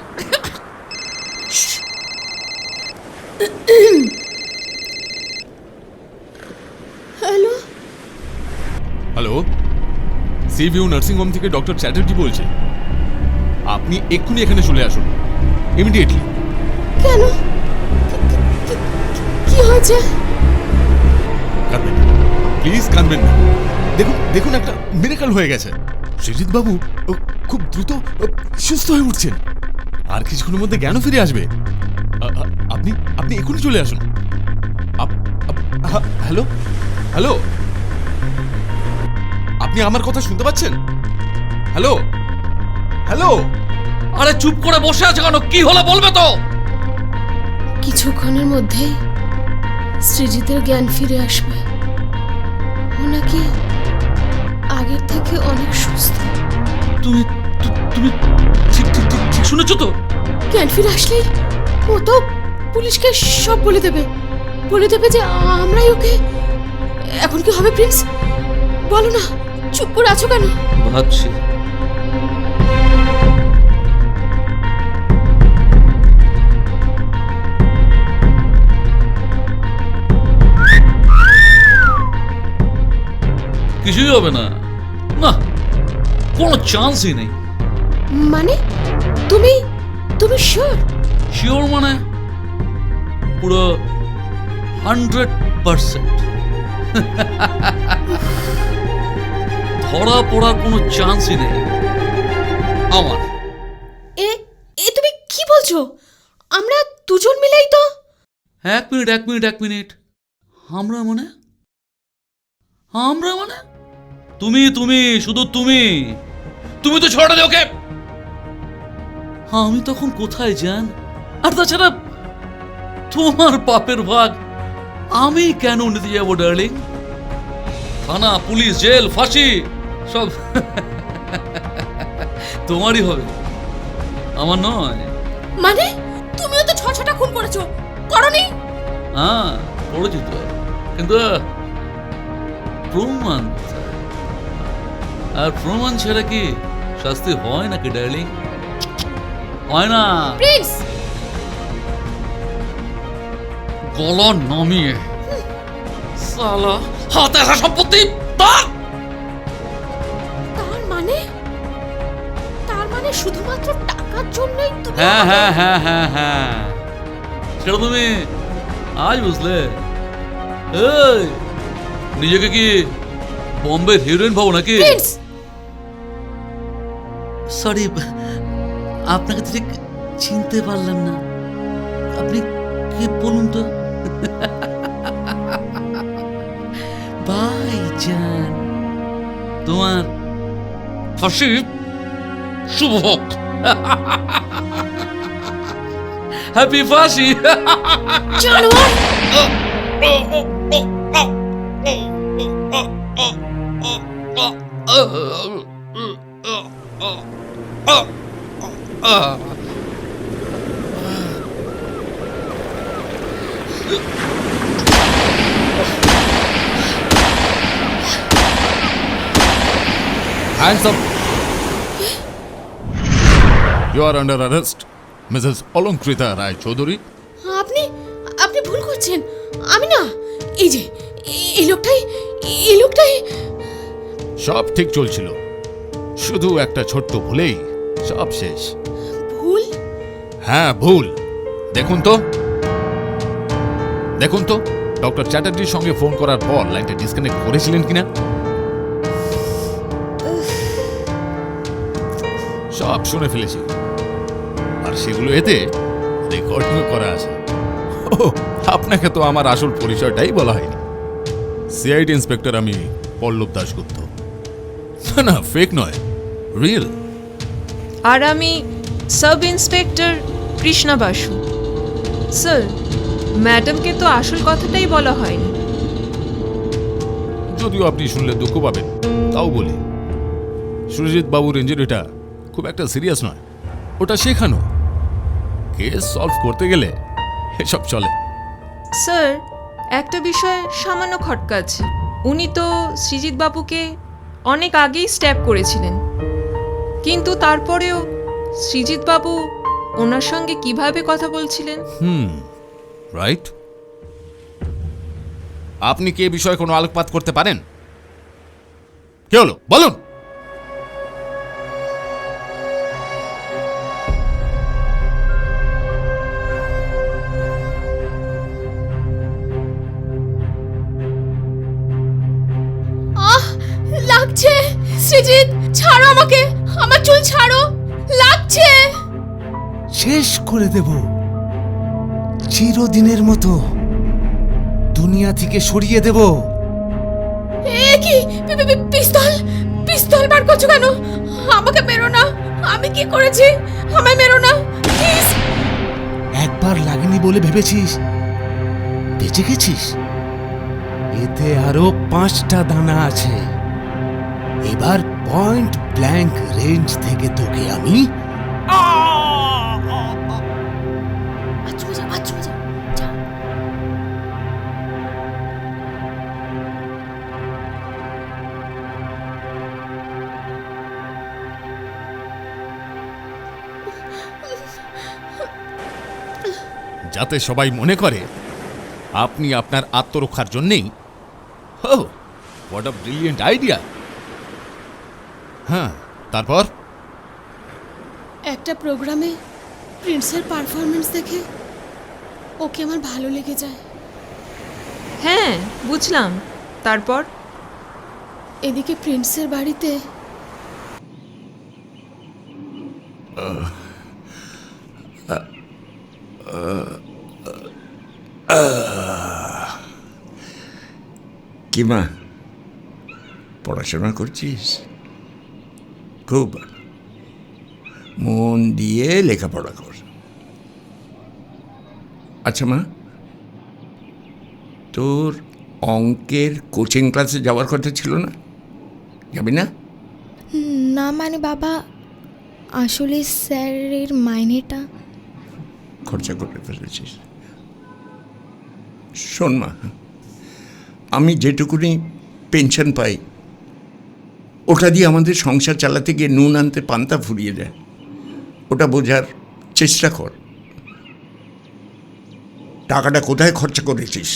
Hello, hello, C view nursing home থেকে ডক্টর চ্যাটার্জি বলছে। আপনি এক্ষুনি এখানে চলে আসুন, ইমিডিয়েটলি। কেন? কি হয়েছে? কাঁদবেন না, প্লিজ কাঁদবেন না। দেখুন দেখুন, একটা মিরাকল হয়ে গেছে। সৃজিত বাবু খুব দ্রুত সুস্থ হয়ে উঠছেন, আর কিছুক্ষণের মধ্যে জ্ঞানও ফিরে আসবে। আপনি আপনি এক্ষুনি চলে আসুন। হ্যালো হ্যালো, আপনি আমার কথা শুনতে পাচ্ছেন? Hello hello. আরে চুপ করে বসে আছে কেন? কি হলো বলবে তো? কিছুক্ষণের মধ্যেই সৃজিতের জ্ঞান ফিরে আসবে। ও নাকি আগের থেকে অনেক সুস্থ। তুমি তুমি ঠিক ঠিক ঠিক ঠিক শুনেছো তো? জ্ঞান ফিরে আসলেই ও তো পুলিশকে সব বলে দেবে যে আমরাই ওকে। এখন কি হবে প্রিন্স? বলো না, চুপ করে আছো কেন? ভাবছি। কিছুই হবে না, না কোনো চান্সই নেই। মানে তুমি তুমি শিওর? শিওর মানে পুরো 100%। ধরা পড়ার কোনো চান্সই নেই আমার। এ এ তুমি কি বলছো? আমরা দুজন মিলেই তো। এক মিনিট। আমরা মানে তুমি শুধু তুমি তো ছড়া দে ওকে। আমি তখন কোথায় যান? আর তাছাড়া তোমার পাপের ভাগ আমি কেন নিতে যাবো ডার্লিং? থানা, পুলিশ, জেল, ফাঁসি সব তোমারই হবে, আমার নয়। মানে তুমিও তো 6টা খুন করেছো, করনি? হ্যাঁ করেছি তো, কিন্তু প্রমাণ কোথায়? আর প্রমাণ ছাড়া কি শাস্তি হয় নাকি ডার্লিং? হয় না। প্রিন্স, গলা নামিয়ে সালা হাতে আসা সম্পত্তি তার মানে শুধুমাত্র টাকার জন্যই তুমি? হ্যাঁ সেটা তুমি আজ বুঝলে? এই নিজেকে কি বম্বের হিরোইন ভাবো নাকি? সরি, আপনাকে ঠিক চিনতে পারলাম না। আপনি কি বলুন তো? ভাইজান, তোমার ফাঁসি শুভ হোক। হ্যাপি ফাঁসি। Hands up! You are under arrest, Mrs. Olonkrita Rai Chaudhary. আপনি ভুল করছেন। আমি না, এই যে এই লোকটাই। সব ঠিক চলছিল, শুধু একটা ছোট্ট ভুলেই সব শেষ। ভুল? হ্যাঁ ভুল। দেখুন তো ডক্টর চ্যাটার্জির সঙ্গে ফোন করার পর লাইনটা ডিসকানেক্ট করেছিলেন কিনা? সব শুনে ফেলেছি, আর সেগুলো এতে রেকর্ডিং করা আছে। আপনাকে তো আমার আসল পরিচয়টাই বলা হয়নি। সিআইডি ইন্সপেক্টর আমি পল্লব দাশগুপ্ত। না ফেক নয়, রিয়েল। আর আমি sub inspector Krishna Basu. Sir, ম্যাডামকে তো আসল কথাটাই বলা হয়নি। যদিও আপনি শুনলে দুঃখ পাবেন, তাও বলি সুরজিৎ বাবুর ইঞ্জুরিটা খুব একটা সিরিয়াস নয়, ওটা শেখানো। কেস সলভ করতে গেলে এসব চলে। স্যার, একটা বিষয়ে সামান্য খটকা আছে। উনি তো সৃজিত বাবুকে অনেক আগেই স্ট্যাব করেছিলেন, কিন্তু তারপরেও সৃজিত বাবু ওনার সঙ্গে কিভাবে কথা বলছিলেন? রাইট। আপনি কি এ বিষয়ে কোনো আলোকপাত করতে পারেন? কি হলো বলুন। লাগছে। সৃজিত ছাড়ো আমাকে, আমার চুল ছাড়ো, লাগছে। শেষ করে দেব চিরদিনের মতো, দুনিয়া থেকে সরিয়ে দেব। এ কি পিস্তল? পিস্তল বার করছো কেন? আমাকে মেরো না, আমি কি করেছি? আমায় মেরো না প্লিজ। একবার লাগেনি বলে ভেবেছিস বেঁচে গেছিস? এতে আরো 5টা দানা আছে। এবার পয়েন্ট ব্ল্যাঙ্ক রেঞ্জ থেকে তোকে আমি যাতে সবাই মনে করে আপনি আপনার আত্মরক্ষার জন্যেই। ও হোয়াট আ ব্রিলিয়েন্ট আইডিয়া। হ্যাঁ, তারপর একটা প্রোগ্রামে প্রিন্সের পারফরমেন্স দেখে ওকে আমার ভালো লেগে যায়। হ্যাঁ বুঝলাম। তারপর এদিকে প্রিন্সের বাড়িতে কি মা, পড়াশোনা করছিস? খুব মন দিয়ে লেখাপড়া কর। আচ্ছা মা, তোর অঙ্কের কোচিং ক্লাসে যাওয়ার কথা ছিল না? যাবি না? না মানে বাবা, আসলে স্যারের মাইনেটা খরচা করে ফেলেছিস। শোন মা, আমি যেটুকুনি পেনশন পাই ওটা দিয়ে আমাদের সংসার চালাতে গিয়ে নুন আনতে পান্তা ফুরিয়ে যায়। ওটা বোঝার চেষ্টা কর। টাকাটা কোথায় খরচা করেছিস?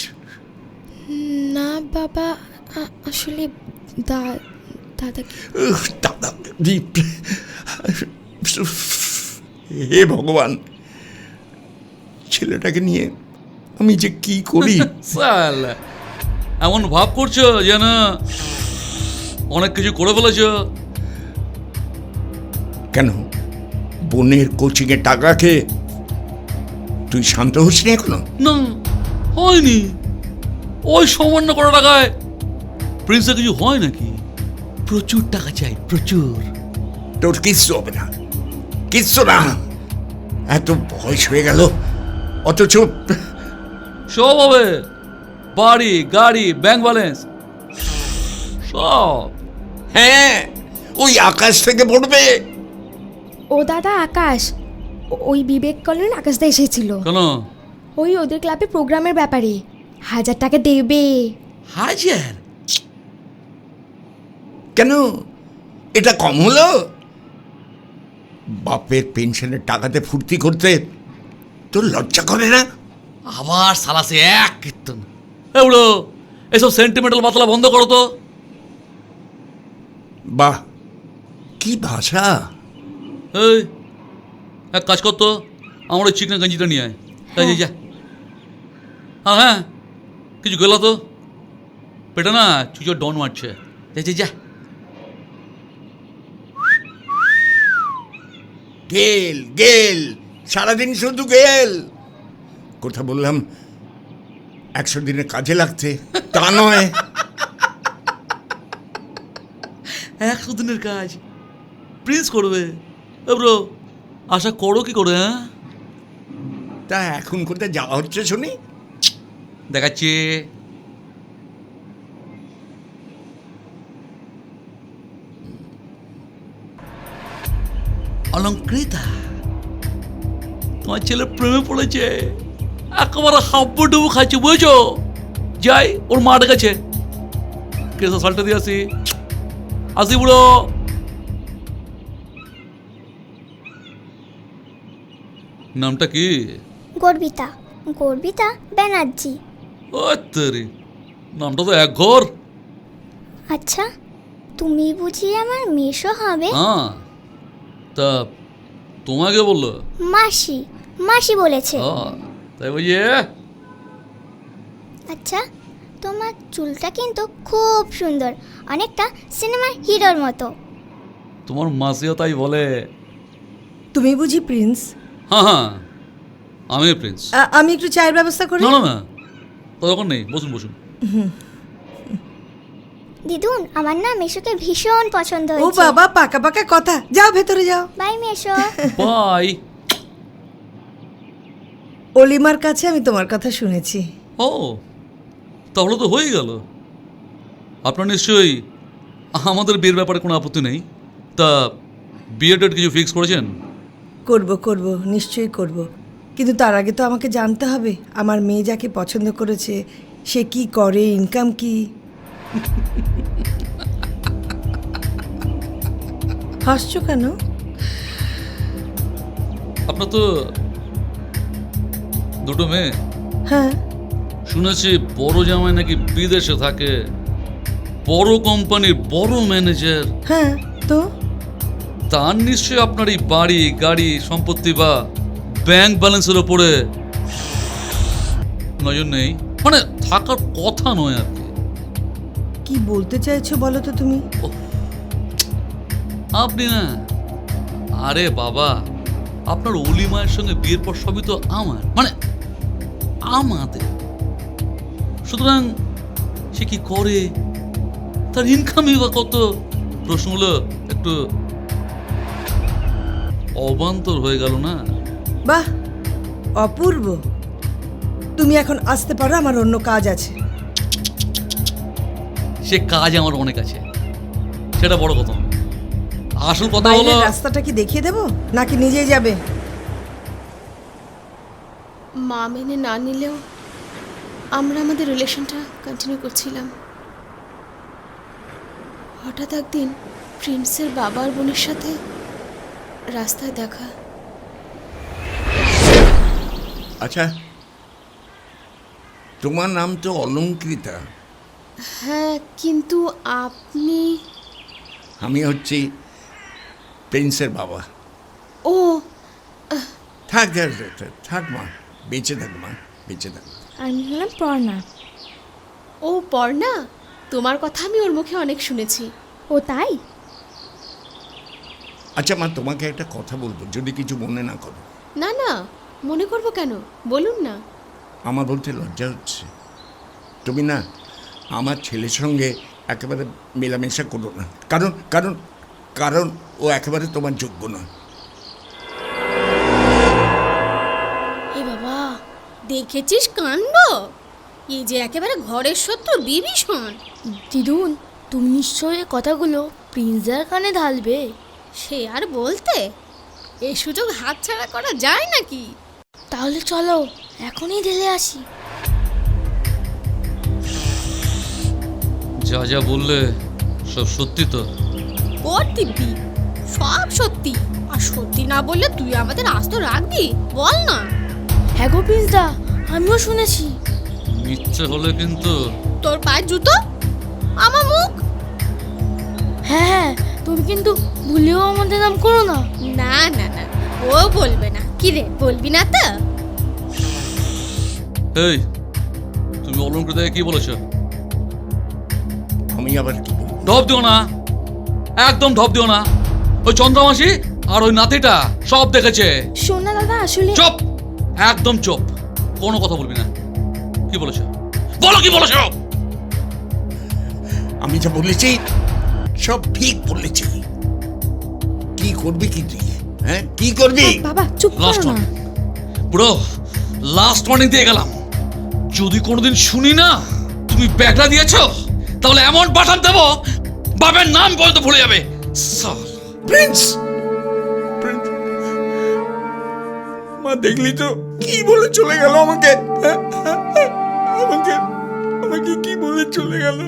না বাবা, আসলে দাদা হে ভগবান, ছেলেটাকে নিয়ে আমি যে কি করি। সালা, এমন ভাব করছো যেন অনেক কিছু করে ফেলেছ। কেন বোনের কোচিংয়ে টাকা খেয়ে তুই শান্ত হসনি এখনো? না হয়নি, ওই সামান্য কটা টাকায় প্রিন্সের কিছু হয় নাকি? প্রচুর টাকা চাই, প্রচুর। তোর কিচ্ছু হবে না, কিচ্ছু না। এত বয়স হয়ে গেল অথচ সব হবে, বাড়ি গাড়ি ব্যাংক ব্যালেন্স সব। হ্যাঁ, ওই আকাশ থেকে পড়বে। ও দাদা আকাশ, ওই বিবেক কলেন আকাশদা এসেছিল। কেন? ওই ওদের ক্লাবে প্রোগ্রামের ব্যাপারে 1000 টাকা দেবে। 1000? কেন, এটা কম হলো? বাপের পেনশনের টাকাতে ফুর্তি করতে তোর লজ্জা করে না? আবার সালাসে এক কীর্তন। এগুলো এসব সেন্টিমেন্টাল বাতলা বন্ধ করো তো। বাহ, কি ভাষা! এই এক কাজ করতো, আমার ওই চিকনা গঞ্জিটা নিয়ে আয়। এই যা। হ্যাঁ কিছু গেল তো পেটে না, চুচো ডন মারছে। যা। গেল গেল, সারাদিন শুধু গেল। কথা বললাম 100 দিনে কাজে লাগতে, তা নয়। 100 দিনের কাজ প্রিন্স করবে। ব্রো আশা করো কি করে? হ্যাঁ, তা এখন কোথায় যাওয়া হচ্ছে শুনি? দেখাচ্ছি। অলঙ্কৃতা, তোমার ছেলে প্রেমে পড়েছে, একেবারে হাব্বুডুবু খাচ্ছে, বুঝছো? যাই ওর মার কাছে, কেসা সালটা দিয়ে আসি বুড়ো। নামটা কি? গর্বিতা, গর্বিতা ব্যানার্জি। ও তেরি, নামটা তো এক ঘর। আচ্ছা, তুমি বুঝি আমার মেশো হবে? হ্যাঁ, তা তোমাকে বললো? মাসি, মাসি বলেছে। তাই বুঝিয়ে? আচ্ছা, তোমার চুলটা কিন্তু খুব সুন্দর, অনেকটা সিনেমার হিরোর মতো। তোমার মাসিও তাই বলে। তুমি বুঝি প্রিন্স? হ্যাঁ হ্যাঁ, আমি প্রিন্স। আমি একটু চায়ের ব্যবস্থা করি। না না না, তখন নেই, বসুন বসুন। দিদুন, আমার না মেশোকে ভীষণ পছন্দ ও হয়েছে। বাবা, পাকা পাকা কথা। যাও ভেতরে যাও। By Meesho. বাই। অলিমার কাছে আমি তোমার কথা শুনেছি। ও, তাহলে তো হয়ে গেল। আপনার নিশ্চয়ই আমাদের বিয়ের ব্যাপারে কোনো আপত্তি নেই? তা বিয়ে ডেট কিছু ফিক্স করেছেন? করব করব, নিশ্চয়ই করব, কিন্তু তার আগে তো আমাকে জানতে হবে আমার মেয়ে যাকে পছন্দ করেছে সে কি করে, ইনকাম কি। হাসছো কেন? আপনার তো দুটো মেয়ে। হ্যাঁ, শুনেছি বড় জামাই নাকি বিদেশে থাকে, বড় কোম্পানির বড় ম্যানেজার। হ্যাঁ, তো তার নিশ্চয়ই আপনার এই বাড়ি গাড়ি সম্পত্তি বা ব্যাংক ব্যালেন্সের ওপরে নজর নেই, মানে থাকার কথা নয় আর কি। কি বলতে চাইছো বলো তো তুমি? আপনি না, আরে বাবা, আপনার অলিমায়ের সঙ্গে বিয়ের পর সবই তো আমার, মানে আমাদের। সুতরাং সে কি করে, তার ইনকামই বা কত, প্রশ্নগুলো একটু অবান্তর হয়ে গেল না? বাহ, অপূর্ব। তুমি এখন আসতে পারো, আমার অন্য কাজ আছে। সে কাজ আমার অনেক আছে, সেটা বড় কথা। আসল কথা হলো, বাইরের রাস্তাটা কি দেখিয়ে দেবো নাকি নিজেই যাবে? মা মেনে না নিলেও আমরা আমাদের রিলেশনটা কন্টিনিউ করছিলাম। হঠাৎ একদিন প্রিন্সের বাবার বোনের সাথে রাস্তায় দেখা। আচ্ছা, তোমার নাম তো অলঙ্কৃতা। হ্যাঁ, কিন্তু আপনি? আমি হচ্ছি প্রিন্সের বাবা। ও, থাক থাক থাক, থাক মা, বেঁচে থাক মা, বেঁচে থাক। আমি হলাম পর্ণা। ও পর্ণা, তোমার কথা আমি ওর মুখে অনেক শুনেছি। ও তাই? আচ্ছা মা, তোমাকে একটা কথা বলবো, যদি কিছু মনে না করো। না না, মনে করবো কেন, বলুন না। আমার বলতে লজ্জা হচ্ছে। তুমি না আমার ছেলের সঙ্গে একেবারে মেলামেশা করো না, কারণ কারণ কারণ ও একেবারে তোমার যোগ্য নয়। এ বাবা, দেখেছিস কাণ্ড? এই যে একেবারে ঘরের শত্রু বিভীষণ। দিদুন, তুমি নিশ্চয়ই কথাগুলো প্রিন্সের কানে ঢালবে। সে আর বলতে, এই সুযোগ হাতছাড়া করা যায় নাকি? তাহলে চলো এখনই ঢেলে আসি। যা যা বললে সব সত্যি তো? ও দিব্যি, সব সত্যি। আর সত্যি না বললে তুই আমাদের আস্ত রাখবি? বল না। হ্যাঁ গো প্রিন্সদা, আমিও শুনেছি। মিথ্যে হলে কিন্তু তোর পায়ের জুতো, আমার মুখ। হ্যাঁ হ্যাঁ, তুমি কিন্তু ভুলেও আমাদের নাম করো না। না না না, ও বলবে না। কি রে, বলবি না তো? এই, তুমি অলঙ্কৃতাকে কি বলেছ? আমি আবার কি বলবো? ঢপ দিও না, একদম ঢপ দিও না। ওই চন্দ্রমাসি আর ওই নাতিটা সব দেখেছে। শোনা দাদা, আসলে চুপ, একদম চুপ, কোনো কথা বলবি না। কি বলেছ বলো, কি বলেছ? আমি যা বলেছি সব ঠিক বলেছি। কি করবি কি তুই? হ্যাঁ, কি করবি? বাবা চুপ করো না। ব্রো, লাস্ট ওয়ার্নিং দিয়ে গেলাম, যদি কোনোদিন শুনি না তুমি ব্যাগটা দিয়েছো, তাহলে এমন পাঠান দেবো বাবার নাম পর্যন্ত ভুলে যাবে। প্রিন্স, মা দেখলি তো কি বলে চলে গেল আমাকে? আমাকে আমাকে কি বলে চলে গেল?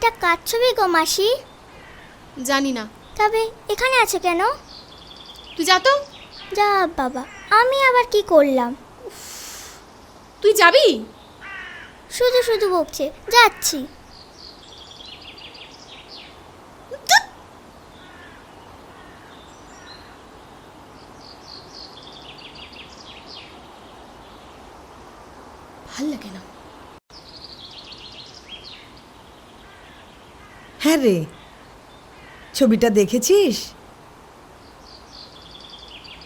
এটা কার ছবি গো মাসি? জানি না। তবে এখানে আছে কেন? তুই যা তো। যা বাবা, আমি আবার কি করলাম? তুই যাবি? শুধু শুধু বকছে, যাচ্ছি। ভাল লাগে না। হ্যাঁ রে, ছবিটা দেখেছিস?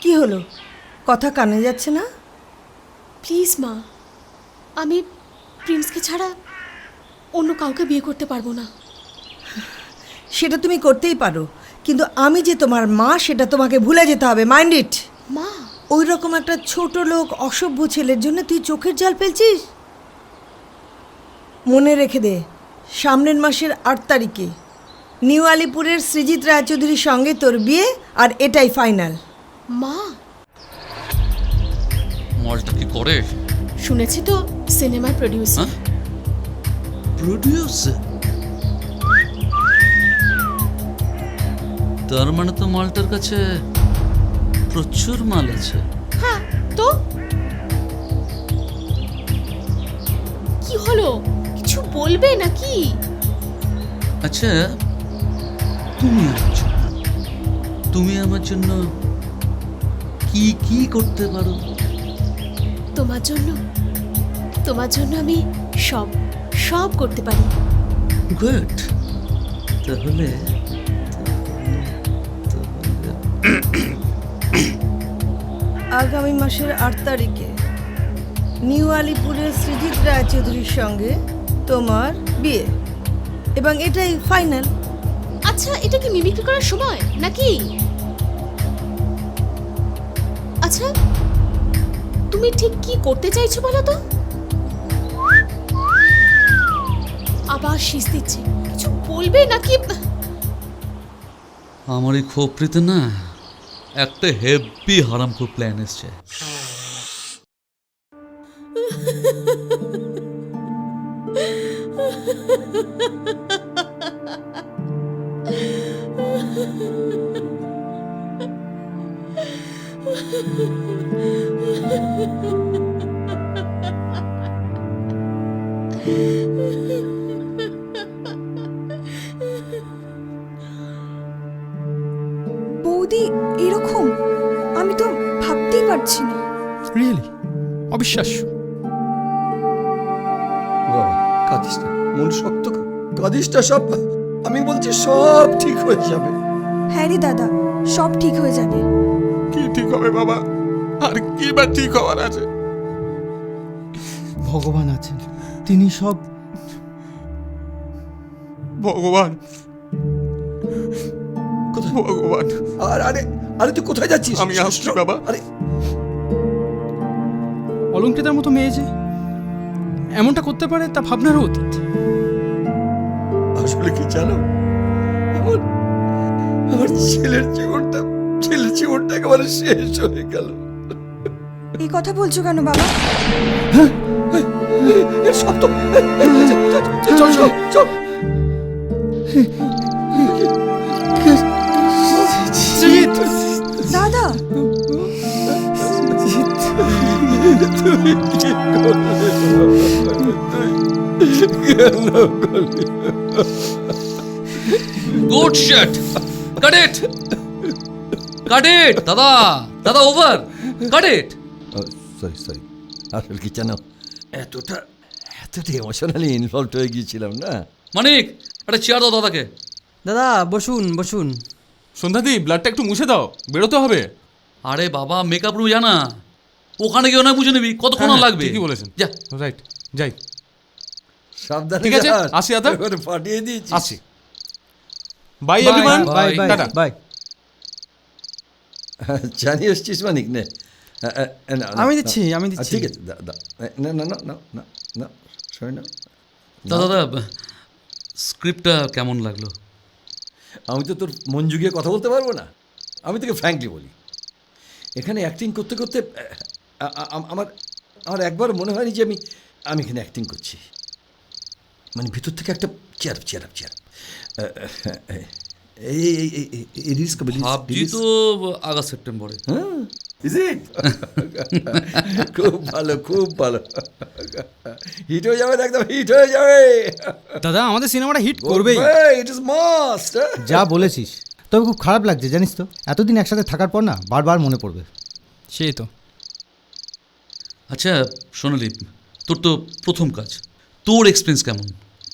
কি হলো, কথা কানে যাচ্ছে না? প্লিজ মা, আমি প্রিন্সকে ছাড়া অন্য কাউকে বিয়ে করতে পারবো না। সেটা তুমি করতেই পারো, কিন্তু আমি যে তোমার মা সেটা তোমাকে ভুলে যেতে হবে। Mind it. মা, ওই রকম একটা ছোট লোক অসভ্য ছেলের জন্য তুই চোখের জল ফেলছিস? মনে রেখে দে, সামনের মাসের 8 তারিখে নিউ আলিপুরের সৃজিত রায়চৌধুরীর সঙ্গে তোর বিয়ে, আর এটাই ফাইনাল। মা, মলটা কি করে? শুনেছি তো সিনেমার প্রডিউসার। প্রডিউসার? তার মানে তো মালটার কাছে প্রচুর মাল আছে। হ্যাঁ তো কি হলো, কিছু বলবে নাকি? আচ্ছা, তুমি আমার জন্য কি কি করতে পারো? তোমার জন্য আমি সব করতে পারি। গুড। তাহলে আগামী মাসের 8 তারিখে নিউ আলিপুরের সৃজিত রায়চৌধুরীর সঙ্গে তোমার বিয়ে, এবং এটাই ফাইনাল। আচ্ছা, এটা কি মিমিক্রি করার সময় নাকি? আচ্ছা, তুমি ঠিক কি করতে চাইছো বলো তো? আবার শীষ দিচ্ছে, কিছু বলবে নাকি? আমার এই খোপড়িতে না একটা হেভি হারামখোর প্ল্যান এসছে। বৌদি এরকম, আমি তো ভাবতেই পারছি না। রিয়েলি অবিশ্বাস্য। বাবা, কাঁদিস না, মন শক্ত কর। কাঁদিস না, সব আমি বলছি সব ঠিক হয়ে যাবে। হ্যাঁ রে দাদা, সব ঠিক হয়ে যাবে। কি ঠিক হবে বাবা? আর কি বা ঠিক হওয়ার আছে? ভগবান আছেন, তিনি সব। ভগবান, ভগবান। আরে আরে তুই কোথায় যাচ্ছিস? আমি আসছি বাবা। আরে অলঙ্কৃতার মতো মেয়ে যে এমনটা করতে পারে তা ভাবনারও অতীত। আসলে কি জানো, আমার ছেলের জীবনটা একেবারে শেষ হয়ে গেল। এই কথা বলছো কেন বাবা? সব তো চল চল চল। দাদা, তুমি কি করলে? গুড শট, কাট ইট, কাট ইট। দাদা ওভার, কাট ইট। সরি আসলে কি জানো, এতটা ইমোশনালি ইনভলভ হয়ে গিয়েছিলাম না। মানিক, একটা চেয়ার দাও দাদাকে। দাদা বসুন। সন্ধ্যাদি, ব্লাডটা একটু মুছে দাও, বেরোতে হবে। আরে বাবা, মেকআপ রুম জানা, ওখানে গিয়ে না বুঝে নিবি কতক্ষণ লাগবে। ঠিকই বলেছেন। যা, রাইট, যাই। সাবধানে। ঠিক আছে, আসি দাদা। ফাটিয়ে দিয়েছি। আসি। By everyone. টাটা। বাই। জানি এসছিস মানিক নে। আমি দিচ্ছি। ঠিক আছে, না সরি না। দাদা স্ক্রিপ্টটা কেমন লাগলো? আমি তো তোর মন জুগিয়ে কথা বলতে পারবো না। আমি তোকে ফ্র্যাঙ্কলি বলি, এখানে অ্যাক্টিং করতে করতে আমার একবার মনে হয়নি যে আমি এখানে অ্যাক্টিং করছি। মানে ভিতর থেকে একটা চেয়ার এই রিলিজ কবে ভাবছি তো আগস্ট সেপ্টেম্বরে। হ্যাঁ, ইজ ইট? খুব ভালো হিট হয়ে যাবে, একদম হিট হয়ে যাবে দাদা আমাদের সিনেমাটা হিট করবেই, ইট ইজ মাস্ট। যা বলেছিস, তবে খুব খারাপ লাগছে জানিস তো, এতদিন একসাথে থাকার পর না বারবার মনে পড়বে। সেই তো। আচ্ছা সোনালি, তোর তো প্রথম কাজ, তোর এক্সপিরিয়েন্স কেমন?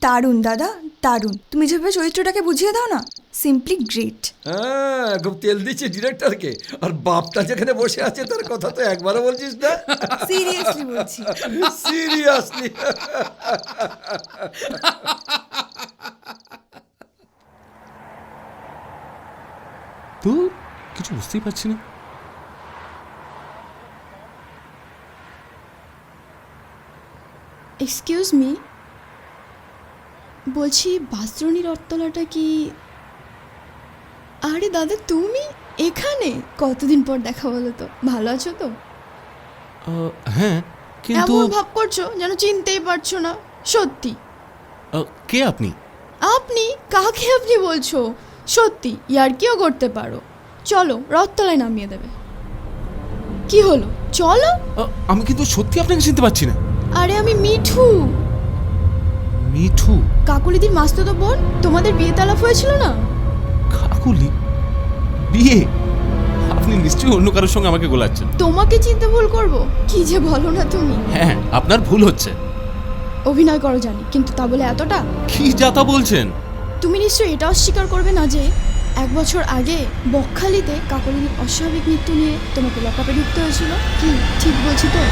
দারুণ দাদা, দারুণ। তুমি যেভাবে চরিত্রটাকে বুঝিয়ে দাও না, সিম্পলি গ্রেট। হ্যাঁ, খুব তেল দিচ্ছে ডিরেক্টরকে। আর বাপটা যেখানে বসে আছে তার কথা তো একবারও বলছিস না। সিরিয়াসলি বলছি, সিরিয়াসলি। তো কিছু বুঝতেই পারছি না। এক্সকিউজ মি, বলছি বাসরণী রথতলাটা কি? আরে দাদা তুমি এখানে? কতদিন পর দেখা বলো তো, ভালো আছো তো? হ্যাঁ, কিন্তু এমন ভাব করছো যেন চিনতেই পারছো না। সত্যি? কে আপনি? আপনি কাকে আপনি বলছো? সত্যি ইয়ার্কিও করতে পারো। চলো রথতলায় নামিয়ে দেবে। কি হলো, চলো। আমি কিন্তু সত্যি আপনাকে চিনতে পারছি না। আরে আমি মিঠু। মিঠু? কাকুলিদির মাস্তুতো বোন, তোমাদের বিয়ে তালাপ হয়েছিল না? কাকুলি? বিয়ে? আপনি নিশ্চয়ই অন্য কারোর সঙ্গে আমাকে গোলাচ্ছেন। তোমাকে চিনতে ভুল করব? কি যে বলো না তুমি। হ্যাঁ, আপনার ভুল হচ্ছে। অভিনয় করো জানি, কিন্তু তা বলে এতটা? কি যাতা বলছেন? তুমি নিশ্চয়ই এটা অস্বীকার করবে না যে 1 বছর আগে বকখালিতে কাকলিদির অস্বাভাবিক মৃত্যু নিয়ে তোমাকে লকআপে ঢুকতে হয়েছিল। কি ঠিক বলছি তো?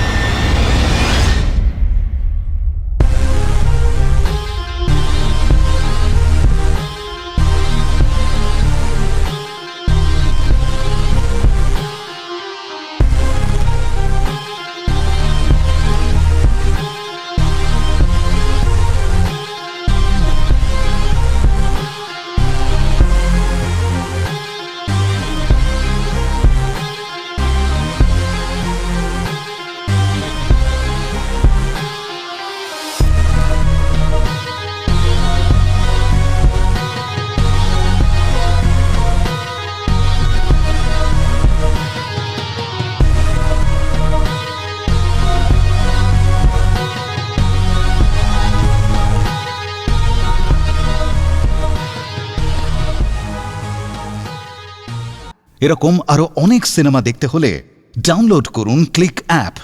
এরকম আরো অনেক সিনেমা দেখতে হলে ডাউনলোড করুন ক্লিক অ্যাপ।